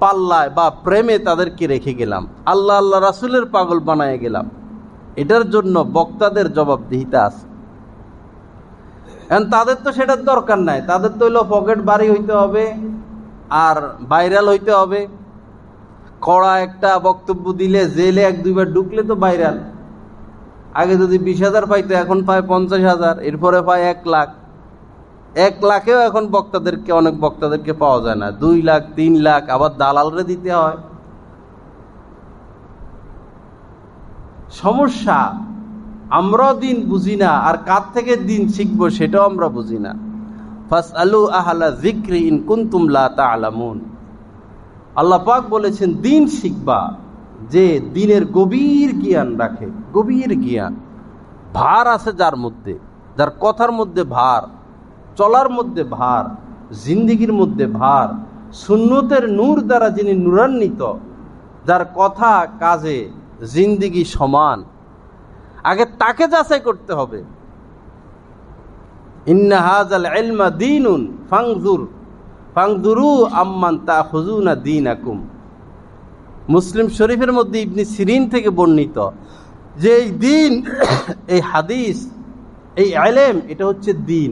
পাল্লায় বা প্রেমে তাদেরকে রেখে গেলাম, আল্লাহ আল্লাহ রাসূলের পাগল বানায় গেলাম? এটার জন্য বক্তাদের জবাবদিহিতা আছে। এখন তাদের তো সেটার দরকার নাই, তাদের তো হইলো পকেট বাড়ি হইতে হবে আর ভাইরাল হইতে হবে। কড়া একটা বক্তব্য দিলে জেলে 1-2 বার ঢুকলে তো ভাইরাল। আগে যদি 20,000 পাইতো, এখন পায় 50,000, এরপরে পায় 1 লাখ। 1 লাখেও এখন বক্তাদেরকে, অনেক বক্তাদেরকে পাওয়া যায় না। 2 লাখ, 3 লাখ, আবার দালালরে দিতে হয়। সমস্যা, আমরাও দিন বুঝি না, আর কার থেকে দিন শিখবো সেটাও আমরা বুঝি না। ফাসআলু আহলা যিকরি ইন কুনতুম লা তা'লামুন। আল্লাহ পাক বলেছেন দিন শিখবা যে দিনের গভীর জ্ঞান রাখে। গভীর জ্ঞান, ভার আছে যার মধ্যে, যার কথার মধ্যে ভার, চলার মধ্যে ভার, জিন্দেগির মধ্যে ভার, সুন্নতের নূর দ্বারা যিনি নূরান্বিত, যার কথা কাজে জিন্দেগি সমান, আগে তাকে যাচাই করতে হবে। ইন্না হাযাল ইলমা দীনুন ফানজুর ফাংদুরু আম্মান তাখুযুনা দীনাকুম। মুসলিম শরীফের মধ্যে ইবনে সিরিন থেকে বর্ণিত যে এই দিন, এই হাদিস, এই ইলম, এটা হচ্ছে দিন।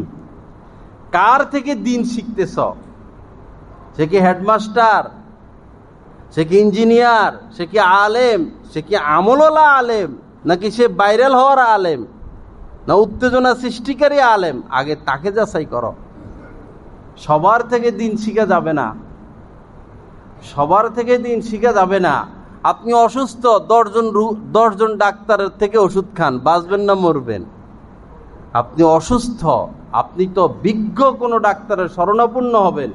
কার থেকে দিন শিখতেছ? সে কি হেডমাস্টার, সে কি ইঞ্জিনিয়ার, সে কি আলেম, সে কি আমলওয়ালা আলেম, নাকি সে ভাইরাল হওয়ার আলেম, না উত্তেজনা সৃষ্টিকারী আলেম? আগে তাকে যাচাই করো। সবার থেকে দিন শিখা যাবে না, সবার থেকে দিন শিখা যাবে না। আপনি অসুস্থ, 10 জন ডাক্তারের থেকে ওষুধ খান, বাঁচবেন না মরবেন? আপনি অসুস্থ, আপনি তো বিজ্ঞ কোনো ডাক্তারের শরণাপন্ন হবেন।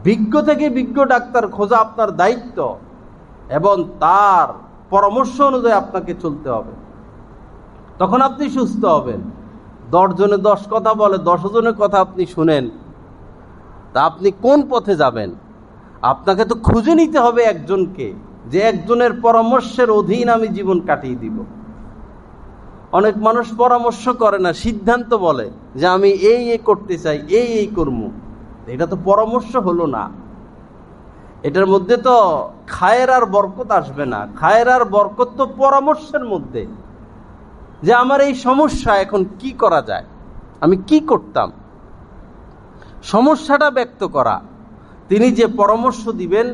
বিজ্ঞ থেকে বিজ্ঞ ডাক্তার খোঁজা আপনার দায়িত্ব, এবং তার পরামর্শ অনুযায়ী আপনাকে চলতে হবে, তখন আপনি সুস্থ হবেন। 10 জনে 10 কথা বলে, 10 জনের কথা আপনি শুনেন, তা আপনি কোন পথে যাবেন? আপনাকে তো খুঁজে নিতে হবে একজনকে, যে একজনের পরামর্শের অধীন আমি জীবন কাটিয়ে দিব। অনেক মানুষ পরামর্শ করে না, সিদ্ধান্ত বলে যে আমি এই করতে চাই, এই করবো। এটা তো পরামর্শ হলো না। এটার মধ্যে তো খায়ের আর বরকত আসবে না। খায়ের আর বরকত তো পরামর্শের মধ্যে, যে আমার এই সমস্যা, এখন কি করা যায়, আমি কি করতাম, সমস্যাটা ব্যক্ত করা। তিনি যে পরামর্শ দিবেন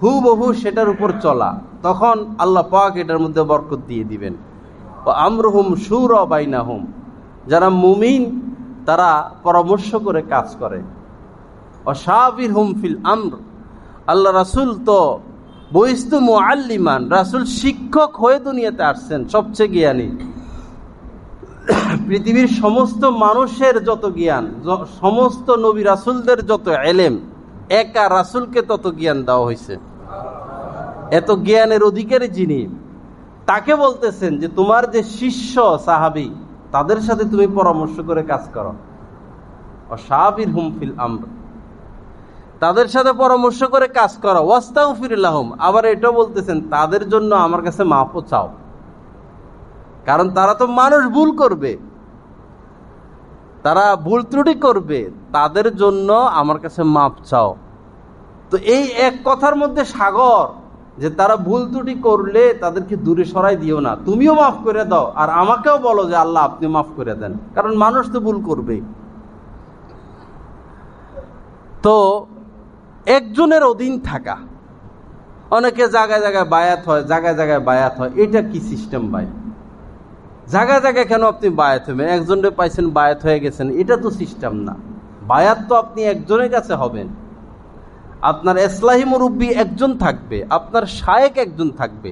হুবহু সেটার উপর চলা, তখন আল্লাহ পাক এটার মধ্যে বরকত দিয়ে দিবেন। আমরুহুম শুরা বাইনাহুম, যারা মুমিন তারা পরামর্শ করে কাজ করে। ওয়াশাবিরহুম ফিল আমর, আল্লাহ রাসূল তো বইস্তু মুআল্লিমান, রাসূল শিক্ষক হয়ে দুনিয়াতে আসছেন, সবচেয়ে জ্ঞানী। পৃথিবীর সমস্ত মানুষের যত জ্ঞান, সমস্ত নবী রাসূলদের যত ইলম, একা রাসূলকে তত জ্ঞান দেওয়া হয়েছে। এত জ্ঞানের অধিকারী যিনি, তাকে বলতেছেন যে তোমার যে শিষ্য সাহাবী, তাদের সাথে তুমি পরামর্শ করে কাজ করো। ওয়াশাবিরহুম ফিল আমর, তাদের সাথে পরামর্শ করে কাজ করো। ওয়াস্তাগফির লাহুম, আবার এটাও বলতেছেন তাদের জন্য আমার কাছে মাফও চাও, কারণ তারা তো মানুষ, ভুল করবে, তারা ভুল ত্রুটি করবে, তাদের জন্য আমার কাছে মাফ চাও। তো এই এক কথার মধ্যে সাগর, যে তারা ভুল ত্রুটি করলে তাদেরকে দূরে সরাই দিও না, তুমিও মাফ করে দাও, আর আমাকেও বলো যে আল্লাহ আপনি মাফ করে দেন, কারণ মানুষ তো ভুল করবে। তো একজনের অধীন থাকা, অনেকে জায়গায় জায়গায় বায়াত হয়, জায়গায় জায়গায় বায়াত হয়, এটা কি সিস্টেম ভাই? জায়গায় জায়গায় কেন আপনি বায়াত হবেন? একজনের পাইছেন বায়াত হয়ে গেছেন, এটা তো সিস্টেম না। বায়াত তো আপনি একজনের কাছে হবেন, আপনার ইসলাহি মুরব্বী একজন থাকবে, আপনার শায়েক একজন থাকবে।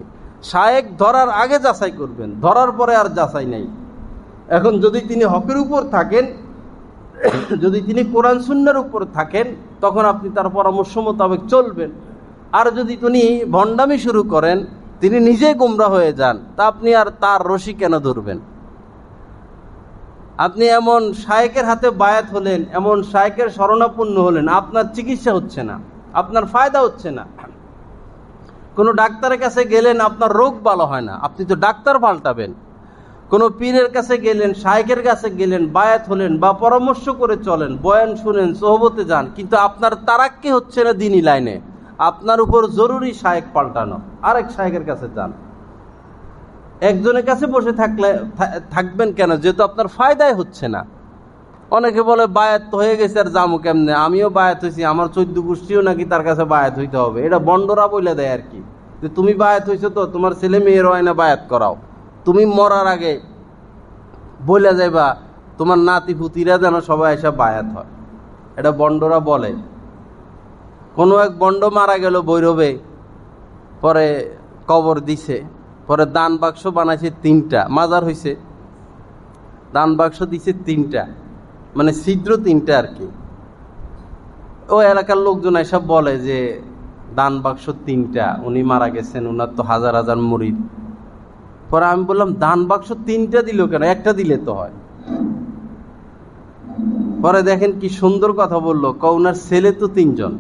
শায়েক ধরার আগে যাচাই করবেন, ধরার পরে আর যাচাই নাই। এখন যদি তিনি হকের উপর থাকেন, যদি তিনি কোরআন সুন্নাহর উপর থাকেন, তখন আপনি তার পরামর্শ মোতাবেক চলবেন। আর যদি তিনি ভণ্ডামি শুরু করেন, তিনি নিজে গোমরাহ হয়ে যান, তা আপনি আর তার রশি কেন ধরবেন? আপনি এমন শায়েকের হাতে বায়াত হলেন, এমন শায়েকের শরণাপন্ন হলেন, আপনার চিকিৎসা হচ্ছে না, আপনার ফায়দা হচ্ছে না। কোনো ডাক্তারের কাছে গেলেন, আপনার রোগ ভালো হয় না, আপনি তো ডাক্তার পাল্টাবেন। কোনো পীরের কাছে গেলেন, শায়েকের কাছে গেলেন, বায়াত হলেন বা পরামর্শ করে চলেন, বয়ান শুনেন, সোহবতে যান, কিন্তু আপনার তারাক্কি হচ্ছে না দ্বীনি লাইনে। আপনার উপর জরুরি শায়েক পাল্টানো, আরেক শায়েকের কাছে যান। একজনের কাছে বসে থাকবেন কেন? যেহেতু আপনার ফায়দাই হচ্ছে না। অনেকে বলে বায়াত তো হয়ে গেছে, আর জামু কেমনে? আমিও বায়াত হয়েছি, আমার 14 গোষ্ঠীও নাকি তার কাছে বায়াত হইতে হবে। এটা বন্ডরা বলে দেয় আর কি, যে তুমি বায়াত হয়েছো তো তোমার ছেলে মেয়ের আয়না বায়াত করাও। তুমি মরার আগে বলে যাইবা তোমার নাতি পুতিরা যেন সবাই এসে বায়াত হয়, এটা বন্ডরা বলে। কোনো এক বন্ড মারা গেল ভৈরবে, পরে কবর দিছে, পরে দান বাক্স বানাইছে 3টা, মাজার হয়েছে, দান বাক্স দিছে 3টা, মানে ছিদ্র 3টা আর কি। ও এলাকার লোকজন এসব বলে যে দান বাক্স 3টা, উনি মারা গেছেন, উনার তো হাজার হাজার মুরিদ। পরে আমি বললাম দান বাক্স 3টা দিল কেন, একটা দিলে তো হয়। পরে দেখেন কি সুন্দর কথা বললো, উনার ছেলে তো 3 জন,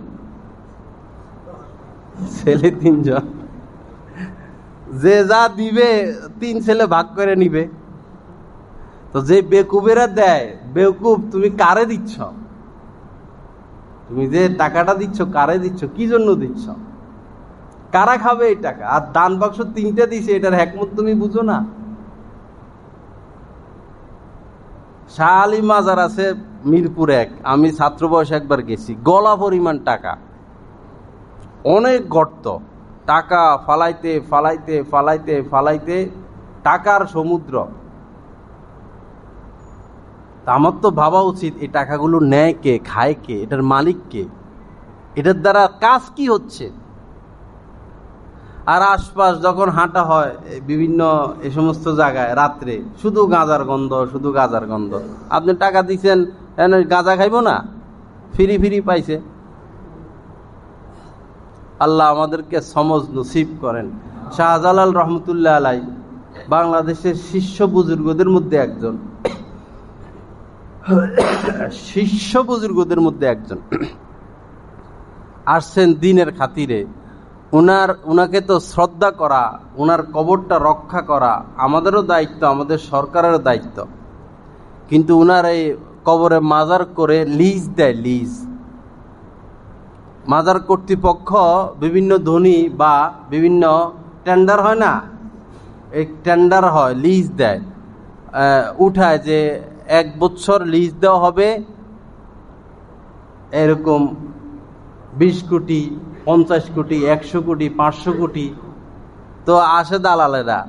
ছেলে 3 জন, যে যা দিবে 3 ছেলে ভাগ করে নিবে। তো যে বেকুবেরা দেয়, বেকুব তুমি কারে দিচ্ছ? তুমি যে টাকাটা দিচ্ছ কারে দিচ্ছ, কি জন্য দিচ্ছ, কারা খাবে এই টাকা? আর দান বাক্স 3টা দিছে, এটার হিকমত তুমি বুঝো না? শাহ আলী মাজার আছে মিরপুর 1, আমি ছাত্র বয়সে একবার গেছি, গলা পরিমাণ টাকা, অনেক গর্ত, টাকা ফালাইতে ফালাইতে ফালাইতে ফালাইতে টাকার সমুদ্র। আমার তো ভাবা উচিত এই টাকাগুলো নেয় কে, খায় কে, এটার মালিক কে, এটার দ্বারা কাজ কি হচ্ছে। আর আশপাশ যখন হাঁটা হয় বিভিন্ন এই সমস্ত জায়গায় রাত্রে, শুধু গাঁজার গন্ধ, শুধু গাঁজার গন্ধ। আপনি টাকা দিচ্ছেন, গাঁজা খাইব না? ফিরি ফিরি পাইছে। আল্লাহ আমাদেরকে সমজ নসিব করেন। শাহজালাল রহমতুল্লাহ আলাই বাংলাদেশের শীর্ষ বুজুর্গদের মধ্যে একজন, শীর্ষ বুজুর্গদের মধ্যে একজন আসছেন দিনের খাতিরে। উনাকে তো শ্রদ্ধা করা, উনার কবরটা রক্ষা করা আমাদেরও দায়িত্ব, আমাদের সরকারেরও দায়িত্ব। কিন্তু উনার এই কবরে মাজার করে লিজ দেয়, লিজ। মাজার কর্তৃপক্ষ বিভিন্ন ধনী বা বিভিন্ন টেন্ডার হয় না, এই টেন্ডার হয়, লিজ দেয়, উঠায় যে 1 বছর লিজ দেওয়া হবে এরকম 20 কোটি, 50 কোটি, 100 কোটি, 500 কোটি। তো আসে দালালেরা,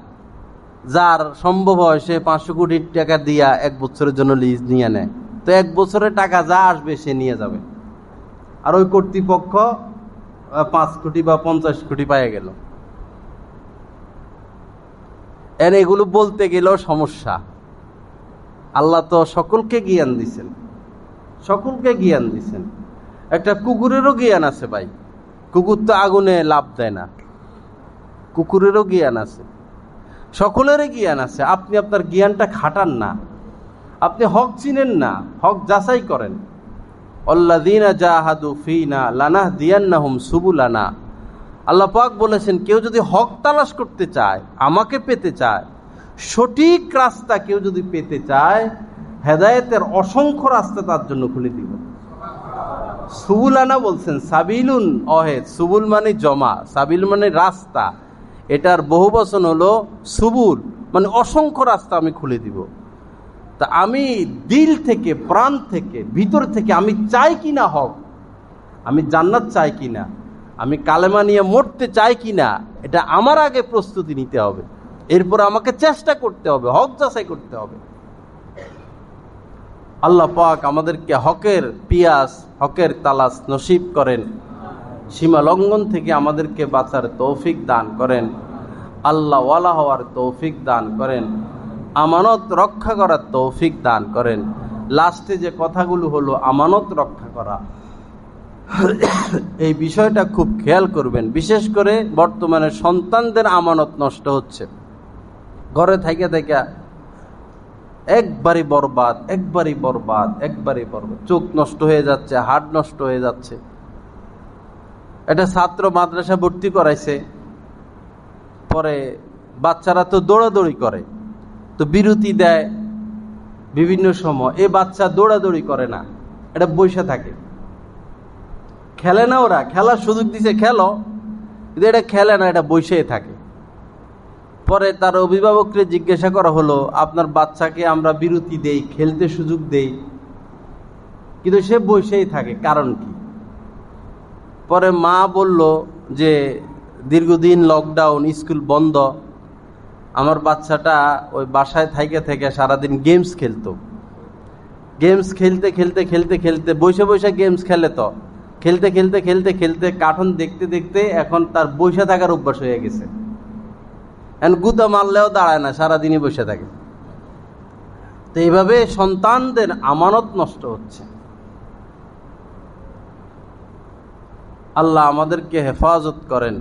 যার সম্ভব হয় সে 500 কোটি টাকা দিয়া 1 বছরের জন্য লিজ নিয়ে নেয়। তো 1 বছরের টাকা যা আসবে সে নিয়ে যাবে, আর ওই কর্তৃপক্ষ 5 কোটি বা 50 কোটি পাইয়ে গেল। এগুলো বলতে গেলেও সমস্যা। আল্লাহ তো সকলকে জ্ঞান দিছেন, সকলকে জ্ঞান দিছেন। একটা কুকুরেরও জ্ঞান আছে ভাই, কুকুর তো আগুনে লাভ দেয় না, কুকুরেরও জ্ঞান আছে, সকলেরই জ্ঞান আছে। আপনি আপনার জ্ঞানটা খাটান না, আপনি হক চিনেন না, হক যাচাই করেন। আল্লাযীনা জাহাদু ফীনা লানাহদিয়ান্নাহুম সুবুলানা। আল্লাহ পাক বলেছেন, কেউ যদি হক তালাশ করতে চায়, আমাকে পেতে চায়, সঠিক রাস্তা কেউ যদি পেতে চায়, হেদায়েতের অসংখ্য রাস্তা তার জন্য খুলে দিব। সুবুলানা বলছেন, সাবিলুন অহেদ, সুবুল মানে জমা, সাবিল মানে রাস্তা, এটার বহুবচন হলো সুবুল, মানে অসংখ্য রাস্তা আমি খুলে দিব। তা আমি দিল থেকে, প্রাণ থেকে, ভিতর থেকে আমি চাই কিনা হক, আমি জান্নাত চাই কিনা, আমি কালেমা নিয়ে মরতে চাই কিনা, এটা আমার আগে প্রস্তুতি নিতে হবে। এরপর আমাকে চেষ্টা করতে হবে, হক যাচাই করতে হবে। আল্লাহ পাক আমাদেরকে হকের পিয়াস, হকের তালাশ নসিব করেন, সীমা লঙ্ঘন থেকে আমাদেরকে বাঁচার তৌফিক দান করেন, আল্লাহ ওয়ালা হওয়ার তৌফিক দান করেন, আমানত রক্ষা করার তৌফিক দান করেন। লাস্টে যে কথাগুলো হলো আমানত রক্ষা করা, এই বিষয়টা খুব খেয়াল করবেন। বিশেষ করে বর্তমানে সন্তানদের আমানত নষ্ট হচ্ছে, ঘরে থেকে থেকে একবারই বরবাদ, একবারই বরবাদ, একবারই বরবাদ, চোখ নষ্ট হয়ে যাচ্ছে, হাড় নষ্ট হয়ে যাচ্ছে। একটা ছাত্র মাদ্রাসা ভর্তি করাইছে, পরে বাচ্চারা তো দৌড়াদৌড়ি করে, তো বিরতি দেয় বিভিন্ন সময়। এ বাচ্চা দৌড়াদৌড়ি করে না, এটা বসে থাকে, খেলে না। ওরা খেলার সুযোগ দিছে, খেলো, কিন্তু এটা খেলে না, এটা বসেই থাকে। পরে তার অভিভাবককে জিজ্ঞাসা করা হলো, আপনার বাচ্চাকে আমরা বিরতি দেই, খেলতে সুযোগ দেই, কিন্তু সে বসেই থাকে, কারণ কি? পরে মা বলল যে দীর্ঘদিন লকডাউন, স্কুল বন্ধ, আমার বাচ্চাটা ওই বাসায় থেকে থেকে সারাদিন গেমস খেলতো, গেমস খেলতে খেলতে খেলতে খেলতে বসে বসে গেমস খেলে, তো খেলতে খেলতে খেলতে খেলতে কার্টুন দেখতে দেখতে এখন তার বসে থাকার অভ্যাস হয়ে গেছে। এখন গুদা মারলেও দাঁড়ায় না, সারাদিনই বসে থাকে। তো এইভাবে সন্তানদের আমানত নষ্ট হচ্ছে। আল্লাহ আমাদেরকে হেফাজত করেন,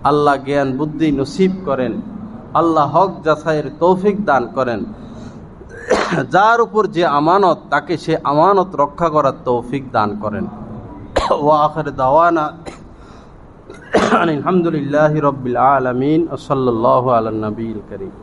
আল্লাহ জ্ঞান বুদ্ধি নসিব করেন, আল্লাহ হক যাচাইয়ের তৌফিক দান করেন। যার উপর যে আমানত, তাকে সে আমানত রক্ষা করার তৌফিক দান করেন। ওয়া আখির দাওয়ানা আলহামদুলিল্লাহি রাব্বিল আলামিন। সাল্লাল্লাহু আলা নবিয়িল কারীম।